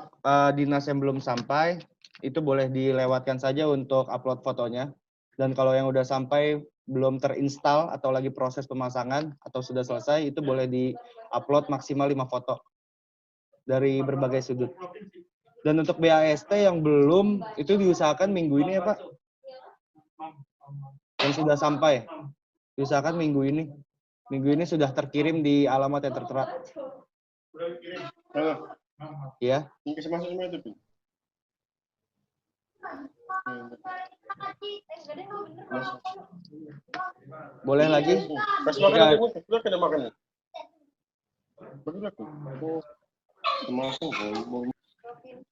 dinas yang belum sampai, itu boleh dilewatkan saja untuk upload fotonya. Dan kalau yang udah sampai belum terinstall atau lagi proses pemasangan atau sudah selesai, itu boleh di-upload maksimal 5 foto dari berbagai sudut. Dan untuk BAST yang belum, itu diusahakan minggu ini ya Pak. Yang sudah sampai, diusahakan minggu ini. Minggu ini sudah terkirim di alamat yang tertera. Ya. Boleh lagi? Kasih makan lagi, sudah kena makan. Bagi aku. Termasuk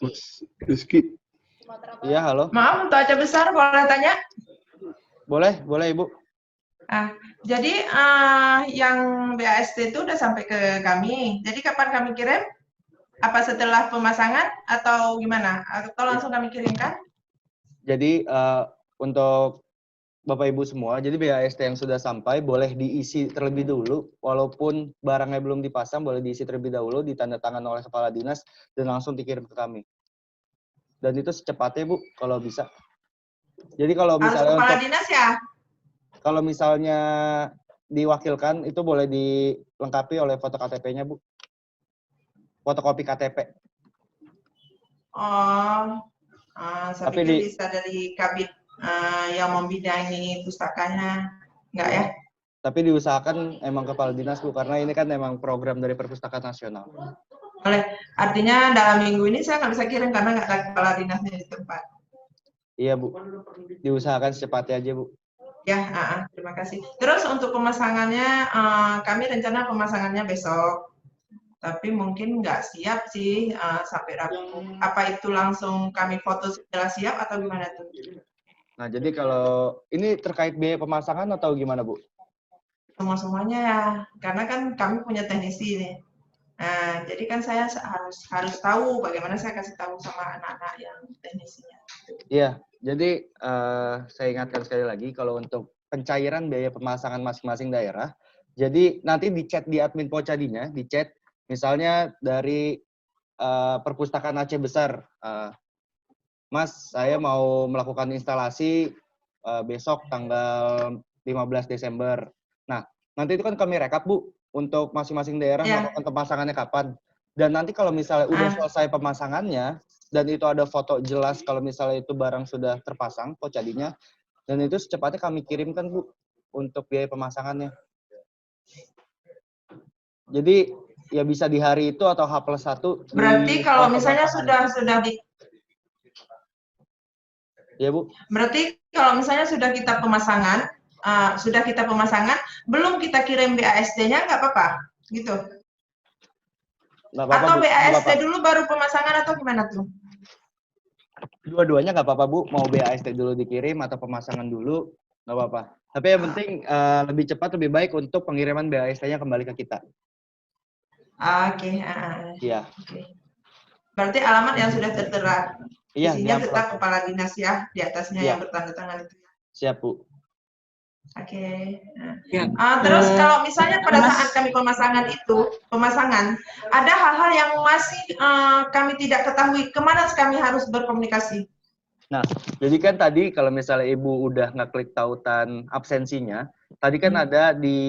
Mas Rizky. Iya, halo. Maaf, untuk Aceh Besar boleh tanya? Boleh Ibu. Jadi yang BAST itu udah sampai ke kami. Jadi kapan kami kirim? Apa setelah pemasangan atau gimana? Atau langsung kami kirimkan? Jadi untuk Bapak Ibu semua, jadi BAST yang sudah sampai boleh diisi terlebih dulu, walaupun barangnya belum dipasang, boleh diisi terlebih dahulu, ditandatangan oleh Kepala Dinas, dan langsung dikirim ke kami. Dan itu secepatnya Bu, kalau bisa. Jadi kalau misalnya harus Kepala Dinas ya? Kalau misalnya diwakilkan, itu boleh dilengkapi oleh foto KTP-nya Bu. Fotokopi KTP. Oh, saya Tapi pikir bisa dari Kabid yang membidangi pustakanya, enggak ya? Tapi diusahakan emang Kepala Dinas Bu, karena ini kan emang program dari Perpustakaan Nasional. Boleh. Artinya dalam minggu ini saya nggak bisa kirim karena nggak ada Kepala Dinasnya di tempat. Iya Bu, diusahakan secepatnya aja Bu. Ya, terima kasih. Terus untuk pemasangannya, kami rencana pemasangannya besok. Tapi mungkin nggak siap sih sampai Rabu. Apa itu langsung kami foto setelah siap atau gimana tuh? Nah, jadi kalau ini terkait biaya pemasangan atau gimana Bu? Semuanya ya, karena kan kami punya teknisi nih. Nah, jadi kan saya harus tahu bagaimana saya kasih tahu sama anak-anak yang teknisinya. Iya, jadi saya ingatkan sekali lagi kalau untuk pencairan biaya pemasangan masing-masing daerah, jadi nanti di chat di admin Pocadinya, di chat misalnya dari Perpustakaan Aceh Besar, Mas, saya mau melakukan instalasi besok tanggal 15 Desember. Nah, nanti itu kan kami rekap Bu, untuk masing-masing daerah melakukan pemasangannya kapan. Dan nanti kalau misalnya udah selesai pemasangannya, dan itu ada foto jelas kalau misalnya itu barang sudah terpasang, Pocadinya, dan itu secepatnya kami kirimkan Bu, untuk biaya pemasangannya. Jadi, ya bisa di hari itu atau H+1. Berarti kalau misalnya sudah di... Ya Bu. Berarti kalau misalnya sudah kita pemasangan, belum kita kirim BAST-nya nggak apa-apa, gitu? Nggak apa-apa, atau Bu. BAST dulu baru pemasangan atau gimana tuh? Dua-duanya nggak apa-apa Bu, mau BAST dulu dikirim atau pemasangan dulu, nggak apa-apa. Tapi yang penting lebih cepat lebih baik untuk pengiriman BAST-nya kembali ke kita. Oke. Iya. Berarti alamat yang sudah tertera. Iya, isinya tetap Kepala Dinas ya, di atasnya yang bertanda tangan itu. Siap Bu. Oke. Terus kalau misalnya pada saat kami pemasangan, ada hal-hal yang masih kami tidak ketahui, kemana kami harus berkomunikasi? Nah, jadi kan tadi kalau misalnya Ibu udah ngeklik tautan absensinya, tadi kan ada di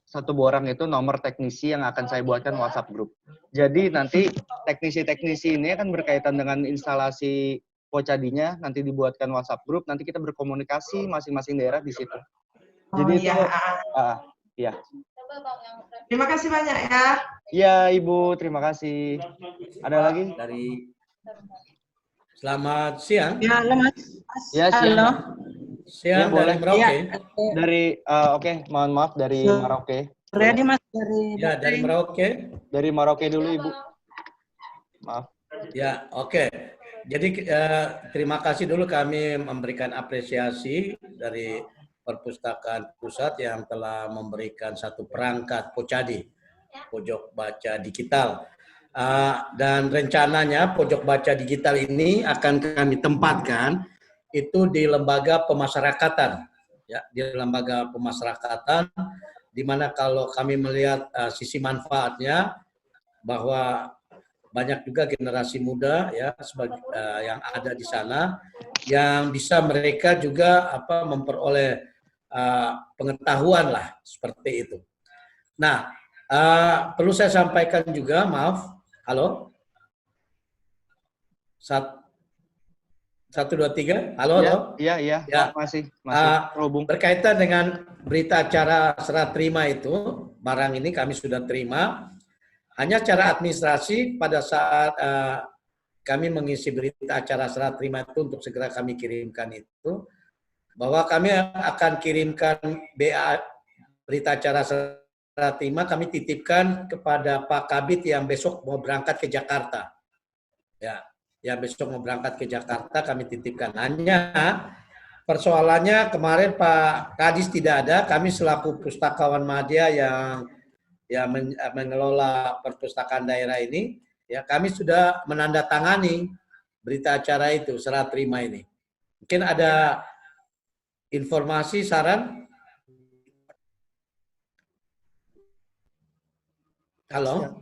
satu borang itu nomor teknisi yang akan saya buatkan WhatsApp group. Jadi nanti teknisi-teknisi ini akan berkaitan dengan instalasi Pocadinya, nanti dibuatkan WhatsApp group, nanti kita berkomunikasi masing-masing daerah di situ. Jadi itu, ya. Terima kasih banyak ya. Iya Ibu, terima kasih. Ada lagi? Selamat siang. Ya, halo Mas. Ya, siang. Halo. Siang ya, dari Merauke. Dari, oke, mohon maaf dari Merauke. Ready Mas Dari Merauke. Dari Merauke dulu Ibu. Maaf. Ya, oke. Jadi terima kasih dulu kami memberikan apresiasi dari Perpustakaan Pusat yang telah memberikan satu perangkat Pocadi, pojok baca digital. Dan rencananya pojok baca digital ini akan kami tempatkan itu di lembaga pemasyarakatan, ya, di lembaga pemasyarakatan, di mana kalau kami melihat sisi manfaatnya bahwa banyak juga generasi muda ya yang ada di sana yang bisa mereka juga memperoleh pengetahuan lah seperti itu. Nah, perlu saya sampaikan juga, maaf, halo, 1, 2, 3, halo. Iya, Ya. masih terhubung. Berkaitan dengan berita acara serah terima itu, barang ini kami sudah terima. Hanya cara administrasi pada saat kami mengisi berita acara serah terima itu untuk segera kami kirimkan itu, bahwa kami akan kirimkan BA berita acara serah terima, kami titipkan kepada Pak Kabid yang besok mau berangkat ke Jakarta. Ya besok mau berangkat ke Jakarta, kami titipkan. Hanya persoalannya kemarin Pak Kadis tidak ada, kami selaku pustakawan media yang mengelola perpustakaan daerah ini, ya kami sudah menandatangani berita acara itu, serah terima ini. Mungkin ada informasi, saran? Halo?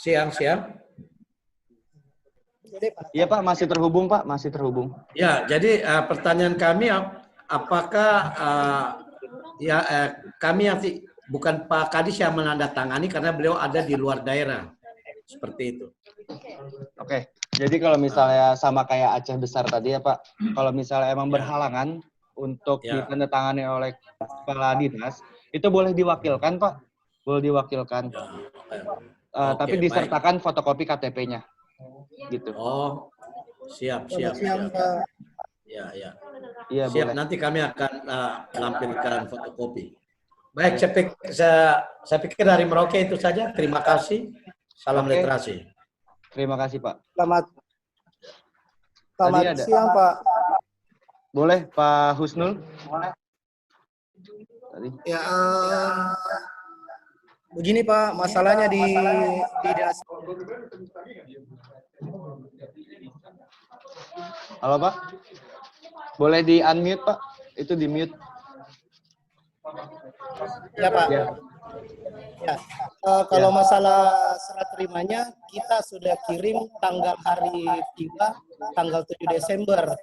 Siang. Iya Pak, masih terhubung Pak, masih terhubung. Ya, jadi pertanyaan kami, apakah kami yang bukan Pak Kadis yang menandatangani karena beliau ada di luar daerah, seperti itu. Oke, jadi kalau misalnya sama kayak Aceh Besar tadi ya Pak, kalau misalnya emang berhalangan untuk ditandatangani oleh kepala dinas, itu boleh diwakilkan Pak, boleh diwakilkan. Tapi disertakan fotokopi KTP-nya, gitu. Oh, siap. Pak. Ya. Iya, siap. boleh. Nanti kami akan lampirkan fotokopi. Baik, saya pikir dari Merauke itu saja. Terima kasih. Salam literasi. Terima kasih Pak. Selamat siang Pak. Boleh Pak Husnul? Ya, begini Pak, masalahnya di dinas. Halo Pak, boleh di unmute Pak? Itu di mute. Ya Pak. Kalau masalah serah terimanya, kita sudah kirim hari tiba, tanggal 7 Desember.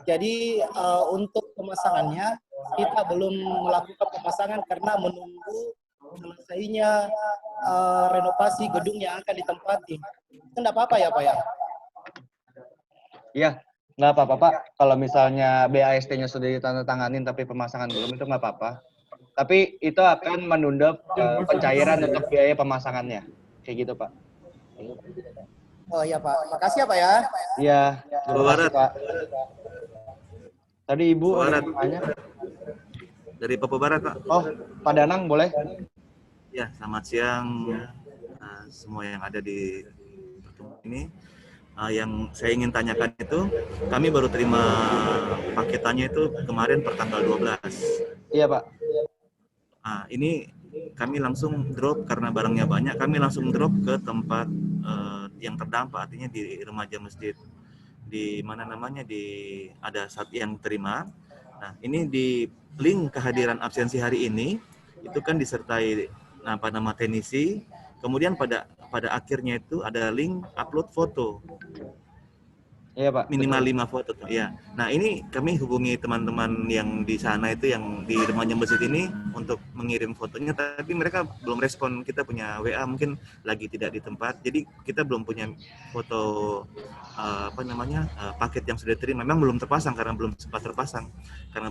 Jadi untuk pemasangannya, kita belum melakukan pemasangan karena menunggu selesainya renovasi gedung yang akan ditempati. Itu enggak apa-apa ya Pak ya? Iya, nggak apa-apa Pak. Kalau misalnya BAST-nya sudah ditandatanganin tapi pemasangan belum, itu nggak apa-apa. Tapi itu akan menunda pencairan untuk biaya pemasangannya. Kayak gitu Pak. Oh iya Pak, makasih ya Pak ya. Iya, terima kasih Pak. Tadi Ibu ada tanya? Dari Papua Barat Pak. Oh, Pak Danang boleh? Ya, selamat siang semua yang ada di pertemuan ini. Yang saya ingin tanyakan itu, kami baru terima paketannya itu kemarin per tanggal 12. Iya Pak. Ini kami langsung drop karena barangnya banyak, kami langsung drop ke tempat yang terdampak, artinya di remaja masjid. Di mana namanya, ada saat yang terima. Nah, ini di link kehadiran absensi hari ini, itu kan disertai nama teknisi, kemudian pada akhirnya itu ada link upload foto. Iya Pak. Minimal 5 foto. Ya. Nah ini kami hubungi teman-teman yang di sana itu, yang di remaja masjid ini, untuk mengirim fotonya, tapi mereka belum respon. Kita punya WA mungkin lagi tidak di tempat, jadi kita belum punya foto paket yang sudah diterima. Memang belum terpasang karena belum sempat terpasang karena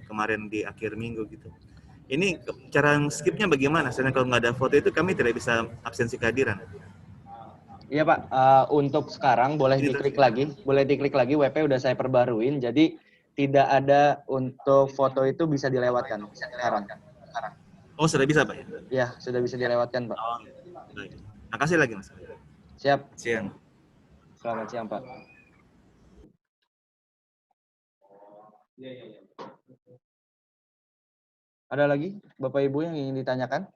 kemarin di akhir minggu gitu. Ini cara skipnya bagaimana? Karena kalau nggak ada foto itu kami tidak bisa absensi kehadiran. Iya Pak, untuk sekarang boleh diklik lagi, WP udah saya perbaruin, jadi tidak ada untuk foto itu bisa dilewatkan sekarang. Oh sudah bisa Pak ya? Ya, sudah bisa dilewatkan Pak. Oh, baik. Makasih lagi Mas. Siap. Siang. Selamat siang Pak. Ada lagi Bapak Ibu yang ingin ditanyakan?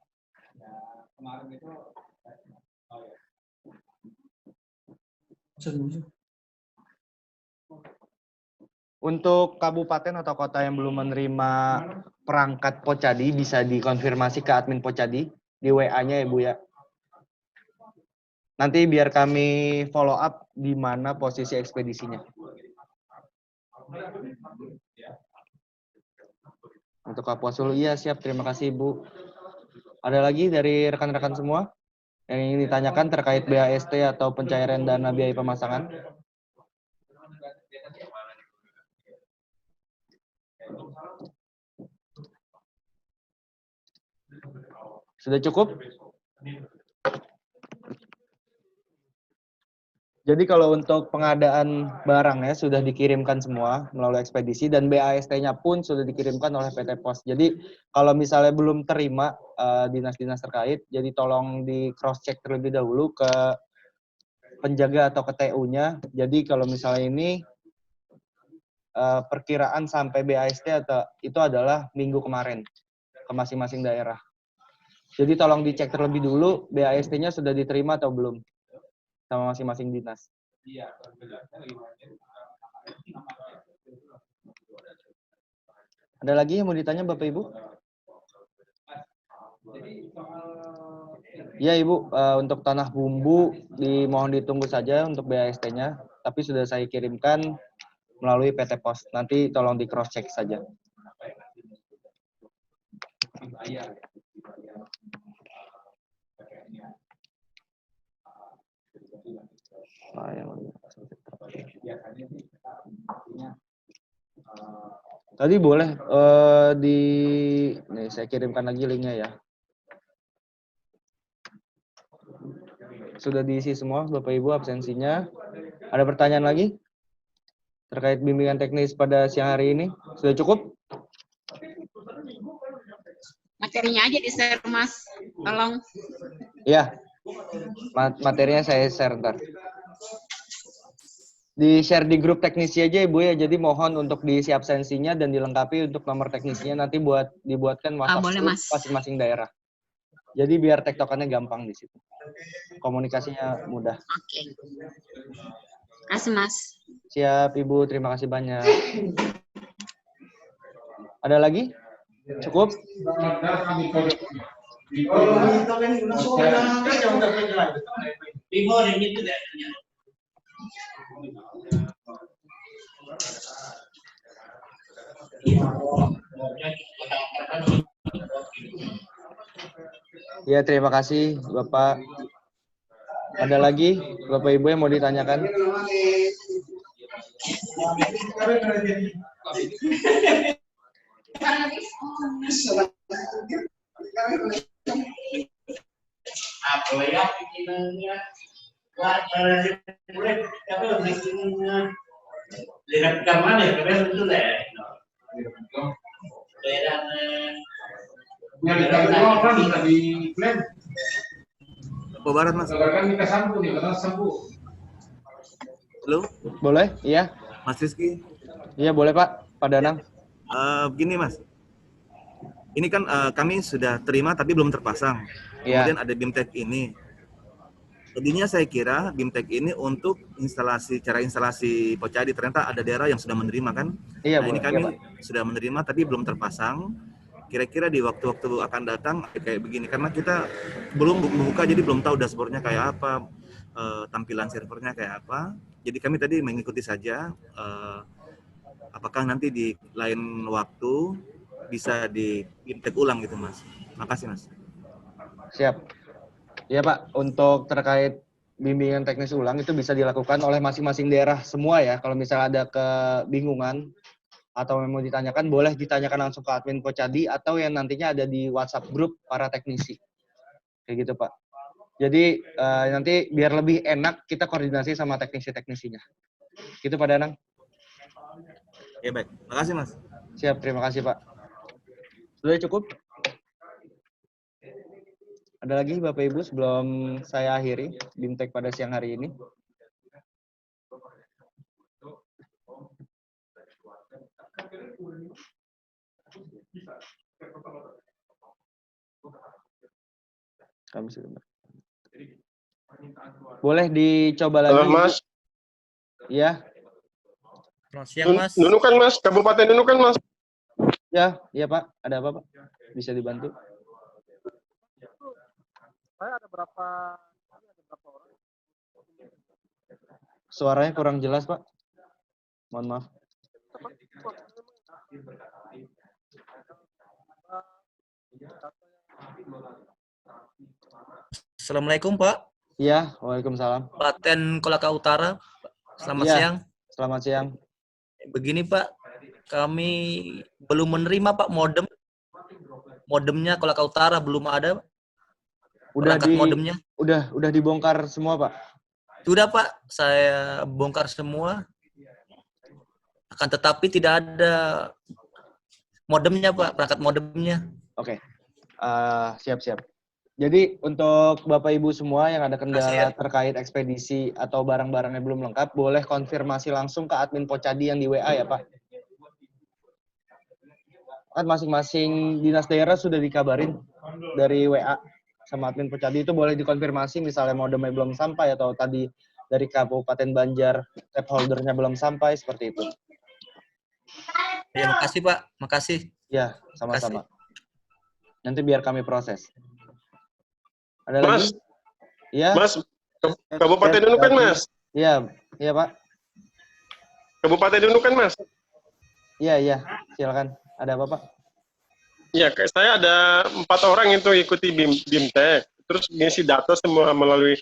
Untuk kabupaten atau kota yang belum menerima perangkat Pocadi, bisa dikonfirmasi ke admin Pocadi di WA-nya ya Bu ya. Nanti biar kami follow up di mana posisi ekspedisinya. Untuk Kapolsul, iya siap, terima kasih Bu. Ada lagi dari rekan-rekan semua yang ingin ditanyakan terkait BAST atau pencairan dana biaya pemasangan? Sudah cukup? Jadi kalau untuk pengadaan barangnya sudah dikirimkan semua melalui ekspedisi dan BAST-nya pun sudah dikirimkan oleh PT Pos. Jadi kalau misalnya belum terima dinas-dinas terkait, jadi tolong di cross check terlebih dahulu ke penjaga atau ke TU-nya. Jadi kalau misalnya ini perkiraan sampai BAST atau itu adalah minggu kemarin ke masing-masing daerah. Jadi tolong dicek terlebih dulu BAST-nya sudah diterima atau belum sama masing-masing dinas. Ada lagi yang mau ditanya Bapak Ibu? Ya Ibu, untuk tanah bumbu dimohon ditunggu saja untuk BAST-nya, tapi sudah saya kirimkan melalui PT Pos. Nanti tolong di cross check saja. Tadi boleh nih saya kirimkan lagi linknya ya. Sudah diisi semua Bapak Ibu absensinya. Ada pertanyaan lagi terkait bimbingan teknis pada siang hari ini? Sudah cukup? Materinya aja di-share Mas, tolong. Iya, materinya saya share ntar. Di-share di grup teknisi aja Ibu ya, jadi mohon untuk diisi absensinya dan dilengkapi untuk nomor teknisinya nanti dibuatkan WhatsApp boleh, group Mas. masing-masing daerah. Jadi biar tektokannya gampang di situ. Komunikasinya mudah. Oke. Kasih Mas. Siap Ibu, terima kasih banyak. Ada lagi? Cukup? Ya, terima kasih Bapak. Ada lagi Bapak Ibu yang mau ditanyakan? Papua Barat Mas. Halo? Boleh? Iya. Mas Rizky? Iya boleh Pak, Pak Danang. Begini Mas, ini kan kami sudah terima tapi belum terpasang. Iya. Kemudian ada BIMTEK ini. Tadinya saya kira BIMTEK ini untuk cara instalasi Pocadi, ternyata ada daerah yang sudah menerima kan? Iya, nah, ini boleh. kami Iya, sudah menerima tapi belum terpasang. Kira-kira di waktu-waktu akan datang kayak begini, karena kita belum membuka jadi belum tahu dashboardnya kayak apa, tampilan servernya kayak apa. Jadi kami tadi mengikuti saja. Apakah nanti di lain waktu bisa di BIMTEK ulang gitu Mas? Makasih Mas. Siap. Ya Pak, untuk terkait bimbingan teknis ulang itu bisa dilakukan oleh masing-masing daerah semua ya. Kalau misalnya ada kebingungan atau mau ditanyakan, boleh ditanyakan langsung ke admin Pocadi atau yang nantinya ada di WhatsApp grup para teknisi. Kayak gitu Pak. Jadi nanti biar lebih enak kita koordinasi sama teknisi-teknisinya. Gitu Pak Danang. Ya baik, makasih Mas. Siap, terima kasih Pak. Sudah cukup? Ada lagi Bapak Ibu sebelum saya akhiri BIMTEK pada siang hari ini? Kami sudah. Boleh dicoba lagi? Halo Mas. Iya. Siang Mas. Nunukan Mas, Kabupaten Nunukan Mas. Ya, iya Pak. Ada apa Pak? Bisa dibantu? saya ada berapa orang? Suaranya kurang jelas, Pak. Mohon maaf. Assalamualaikum Pak. Iya, waalaikumsalam. Paten Kolaka Utara. Selamat Iya, siang. selamat siang. Begini Pak, kami belum menerima Pak modem. Modemnya Kolaka Utara belum ada. Perangkat modemnya. Udah dibongkar semua, Pak. Sudah Pak, saya bongkar semua. Akan tetapi tidak ada modemnya Pak, perangkat modemnya. Oke. Siap-siap. Jadi untuk Bapak Ibu semua yang ada kendala terkait ekspedisi atau barang-barangnya belum lengkap, boleh konfirmasi langsung ke admin Pocadi yang di WA ya Pak. Kan masing-masing dinas daerah sudah dikabarin dari WA sama admin Pocadi, itu boleh dikonfirmasi misalnya modemnya belum sampai atau tadi dari Kabupaten Banjar tab holdernya belum sampai, seperti itu. Ya, makasih Pak, makasih. Ya, sama-sama. Nanti biar kami proses. Ada Mas, lagi? Iya. Mas, Kabupaten Nunukan, Mas. Iya, iya Pak. Kabupaten Nunukan, Mas. Iya, silakan. Ada apa Pak? Iya, saya ada 4 orang itu ikuti BIMTEK, terus ngisi data semua melalui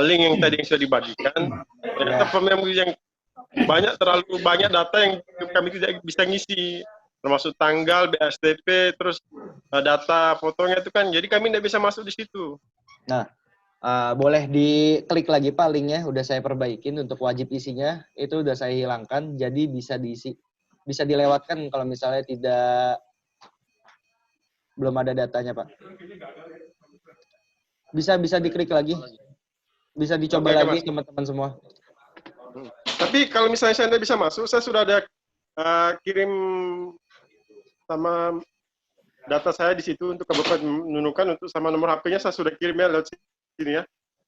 link yang tadi yang sudah dibagikan. Ternyata yang terlalu banyak data yang kami tidak bisa ngisi, termasuk tanggal, BSTP, terus data fotonya itu kan, jadi kami tidak bisa masuk di situ. Nah, boleh diklik lagi Pak linknya, udah saya perbaikin untuk wajib isinya, itu udah saya hilangkan, jadi bisa diisi, bisa dilewatkan kalau misalnya belum ada datanya Pak. Bisa diklik lagi, bisa dicoba lagi teman-teman semua. Tapi kalau misalnya saya tidak bisa masuk, saya sudah ada kirim sama data saya di situ untuk Kabupaten Nunukan, untuk sama nomor HP-nya saya sudah kirim ya lewat sini ya.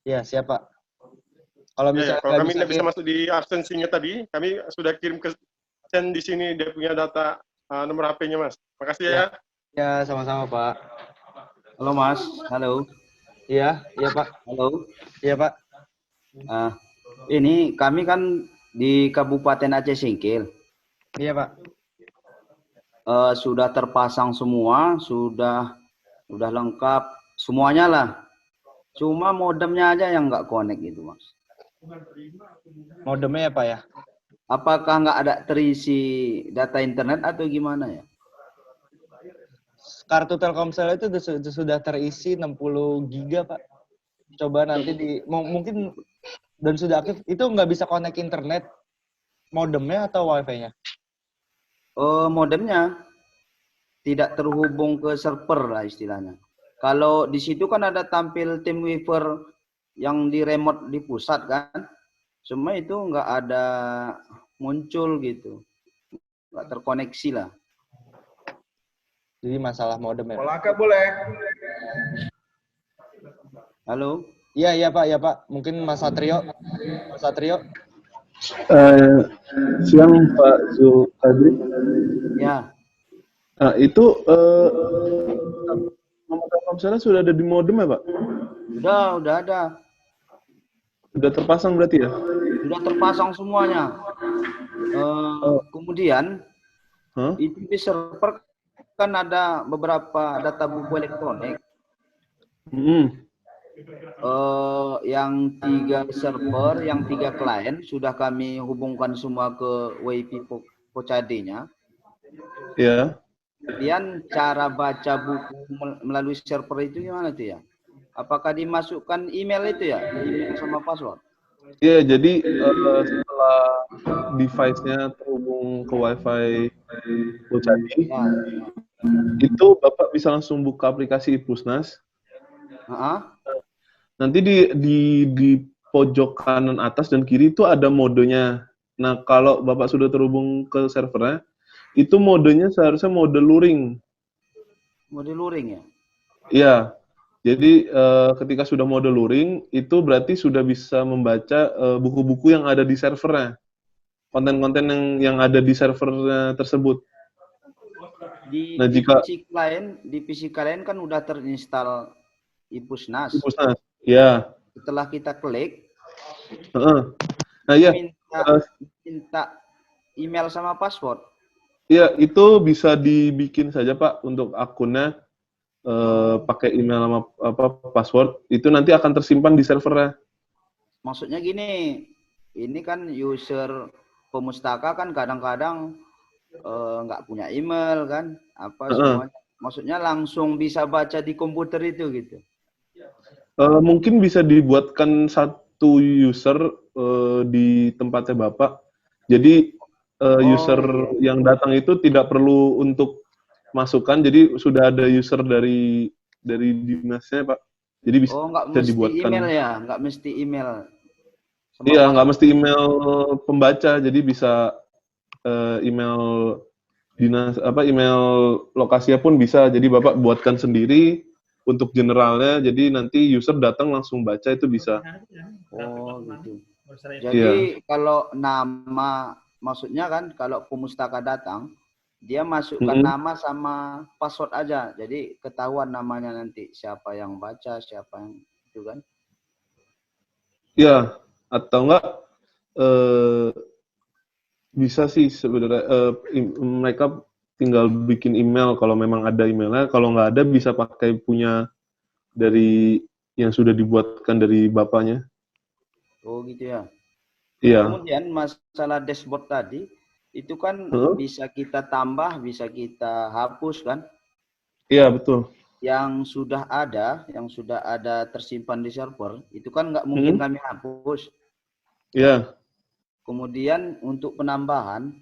Iya, siap Pak. Kalau misalnya kalau kami tidak bisa masuk di absensinya tadi, kami sudah kirim ke send di sini dia punya data nomor HP-nya Mas. Makasih ya. Ya, sama-sama Pak. Halo Mas, halo. Iya Pak. Halo. Iya Pak. Ini kami kan di Kabupaten Aceh Singkil. Iya Pak. Sudah terpasang semua, sudah lengkap semuanya lah. Cuma modemnya aja yang nggak connect gitu Mas. Modemnya ya Pak ya? Apakah nggak ada terisi data internet atau gimana ya? Kartu Telkomsel itu sudah terisi 60 giga Pak. Coba nanti mungkin dan sudah aktif, itu nggak bisa connect internet. Modemnya atau wifi-nya? Modemnya tidak terhubung ke server lah istilahnya. Kalau di situ kan ada tampil TeamWeaver yang di remote di pusat kan, cuma itu nggak ada muncul gitu, nggak terkoneksi lah. Jadi masalah modem ya? Kolaka boleh. Halo? Iya Pak. Mungkin Mas Satrio. Siang Pak Zulkadri. Ya. Itu nomor Telkomselnya sudah ada di modem ya Pak? Udah ada. Sudah terpasang berarti ya? Sudah terpasang semuanya. Kemudian itu di server kan ada beberapa data buku elektronik. Yang 3 server, yang 3 klien sudah kami hubungkan semua ke WiFi Pocadi-nya. Iya. Kemudian cara baca buku melalui server itu gimana tuh ya? Apakah dimasukkan email itu ya? Email sama password? Iya, jadi setelah device-nya terhubung ke WiFi Pocadi, itu Bapak bisa langsung buka aplikasi iPusnas. Nanti di pojok kanan atas dan kiri itu ada modenya. Nah, kalau Bapak sudah terhubung ke servernya, itu modenya seharusnya mode luring. Mode luring ya? Iya. Jadi ketika sudah mode luring, itu berarti sudah bisa membaca buku-buku yang ada di servernya. Konten-konten yang ada di servernya tersebut. Di PC kalian kan udah terinstall Ipusnas. Ipusnas, ya. Setelah kita klik, Nah ya, minta email sama password. ya itu bisa dibikin saja Pak untuk akunnya pakai email sama password. Itu nanti akan tersimpan di servernya. Maksudnya gini, ini kan user Pemustaka kan kadang-kadang nggak punya email kan, apa semuanya. Maksudnya langsung bisa baca di komputer itu gitu. Mungkin bisa dibuatkan satu user di tempatnya Bapak. Jadi user yang datang itu tidak perlu untuk masukkan, jadi sudah ada user dari dinasnya Pak. Jadi bisa, nggak bisa mesti dibuatkan. email ya, nggak mesti email. Iya, nggak mesti email pembaca, jadi bisa email dinas email lokasinya pun bisa. Jadi Bapak buatkan sendiri untuk generalnya, jadi nanti user datang langsung baca itu bisa. Oh gitu. Jadi kalau nama, maksudnya kan kalau Pemustaka datang, dia masukkan nama sama password aja, jadi ketahuan namanya nanti siapa yang baca, siapa yang itu kan? Iya, atau enggak bisa sih sebenarnya mereka tinggal bikin email kalau memang ada emailnya, kalau nggak ada bisa pakai punya dari yang sudah dibuatkan dari bapaknya. Oh gitu ya. Iya. Kemudian masalah dashboard tadi, itu kan bisa kita tambah, bisa kita hapus kan? Iya betul. Yang sudah ada tersimpan di server, itu kan nggak mungkin kami hapus. Iya. Kemudian untuk penambahan,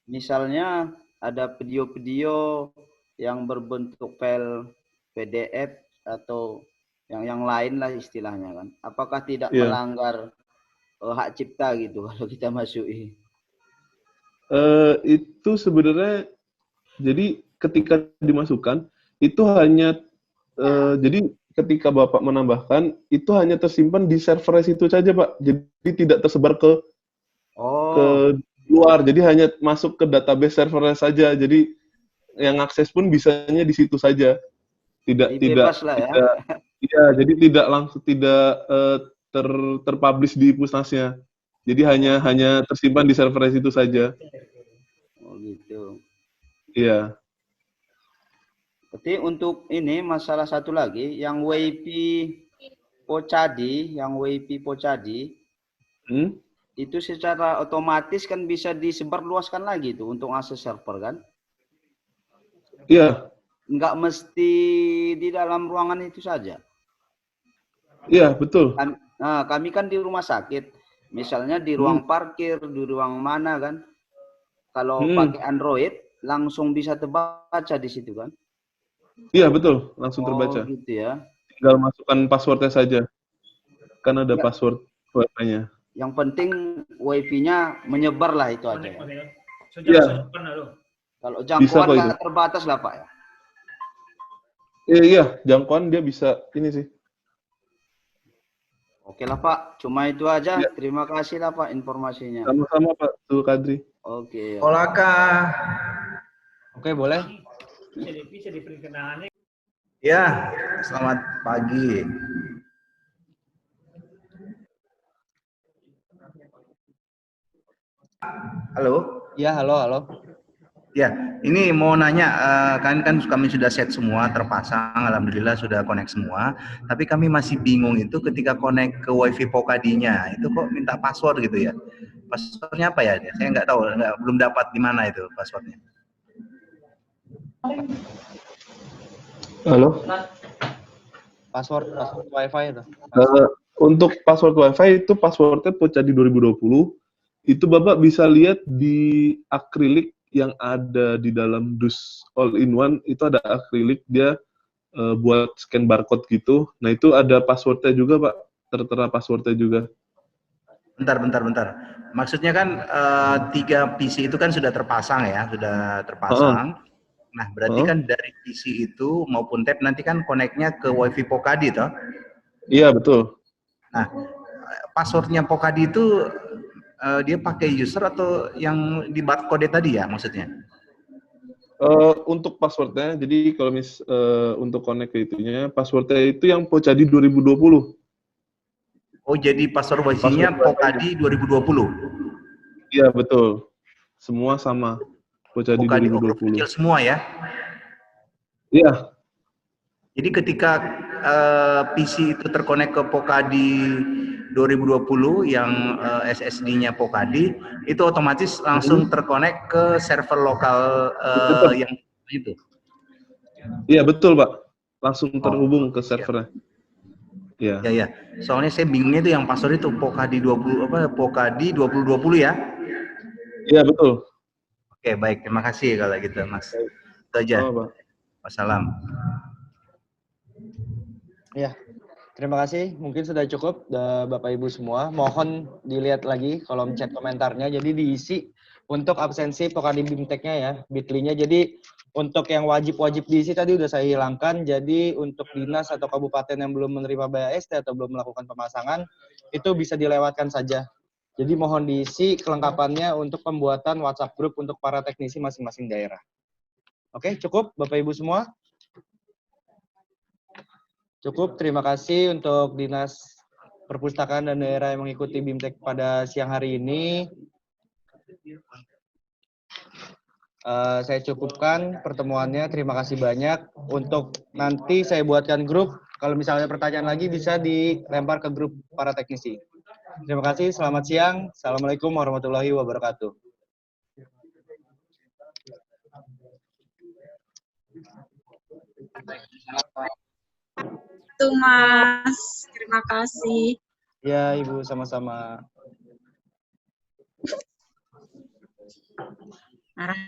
misalnya ada video-video yang berbentuk file PDF atau yang lain lah istilahnya kan. Apakah tidak melanggar hak cipta gitu kalau kita masuki? Itu sebenarnya jadi ketika dimasukkan itu hanya jadi ketika Bapak menambahkan itu hanya tersimpan di server situ saja Pak. Jadi tidak tersebar ke luar. Jadi hanya masuk ke database servernya saja. Jadi yang akses pun bisanya di situ saja. Iya, jadi tidak langsung terpublish di Pusnasnya. Jadi hanya tersimpan di server situ saja. Oh gitu. Iya. Berarti untuk ini masalah satu lagi, yang WP Pocadi, itu secara otomatis kan bisa disebarluaskan lagi tuh untuk akses server kan? Iya. Nggak mesti di dalam ruangan itu saja. Iya, betul. Nah, kami kan di rumah sakit, misalnya di ruang parkir, di ruang mana kan? Kalau pakai Android, langsung bisa terbaca di situ kan? Iya, betul. Langsung terbaca. Oh, gitu ya. Tinggal masukkan passwordnya saja. Kan ada password Wi-Fi-nya. Yang penting Wi-Fi-nya menyebar lah itu aja. Iya. Kalau jangkauan nggak terbatas lah Pak ya? Iya, jangkauan dia bisa ini sih. Oke lah Pak, cuma itu aja. Ya. Terima kasih lah Pak informasinya. Sama-sama Pak Tul Kadri. Oke. Olaka. Oke, boleh. Bisa diberi kenalannya. Ya, selamat pagi. Halo. Ya, halo. Ya, ini mau nanya, kan kami sudah set semua, terpasang, alhamdulillah sudah connect semua. Tapi kami masih bingung itu ketika connect ke WiFi Pocadi-nya, itu kok minta password gitu ya? Passwordnya apa ya? Saya nggak tahu, belum dapat di mana itu passwordnya. Halo. Password WiFi itu. Untuk password WiFi itu passwordnya Pocadi 2020. Itu Bapak bisa lihat di akrilik yang ada di dalam Dus All-in-One, itu ada akrilik, dia buat scan barcode gitu. Nah itu ada passwordnya juga Pak, tertera passwordnya juga. Bentar. Maksudnya kan 3 PC itu kan sudah terpasang ya, sudah terpasang. Nah berarti kan dari PC itu maupun tab nanti kan connect-nya ke WiFi Pocadi toh? Iya betul. Nah passwordnya Pocadi itu dia pakai user atau yang di barcode tadi ya maksudnya? Untuk passwordnya, jadi kalau untuk connect ke itunya, passwordnya itu yang Pocadi 2020. Oh, jadi password wifi-nya Pocadi 2020? Iya, betul. Semua sama. Pocadi Pocadi huruf 2020. kecil semua ya? Iya. Jadi ketika PC itu terkonek ke Pocadi 2020 yang SSD-nya Pocadi, itu otomatis langsung terkonek ke server lokal yang itu? Iya, betul, Pak. Langsung terhubung ke servernya. Iya. Ya, ya. Soalnya saya bingungnya itu yang password itu Pocadi 2020 ya? Iya, betul. Oke, baik. Terima kasih kalau gitu, Mas. Itu aja. Wassalam. Ya, terima kasih. Mungkin sudah cukup, Bapak Ibu semua. Mohon dilihat lagi kolom chat komentarnya. Jadi diisi untuk absensi Pocadi BIMTEK-nya ya, Bitly-nya. Jadi untuk yang wajib-wajib diisi tadi udah saya hilangkan. Jadi untuk dinas atau kabupaten yang belum menerima BAST atau belum melakukan pemasangan, itu bisa dilewatkan saja. Jadi mohon diisi kelengkapannya untuk pembuatan WhatsApp group untuk para teknisi masing-masing daerah. Oke, cukup Bapak Ibu semua? Cukup, terima kasih untuk Dinas Perpustakaan dan Daerah yang mengikuti BIMTEK pada siang hari ini. Saya cukupkan pertemuannya, terima kasih banyak. Untuk nanti saya buatkan grup, kalau misalnya pertanyaan lagi bisa dilempar ke grup para teknisi. Terima kasih, selamat siang. Assalamualaikum warahmatullahi wabarakatuh. Itu Mas, terima kasih. Ya Ibu, sama-sama. Arah.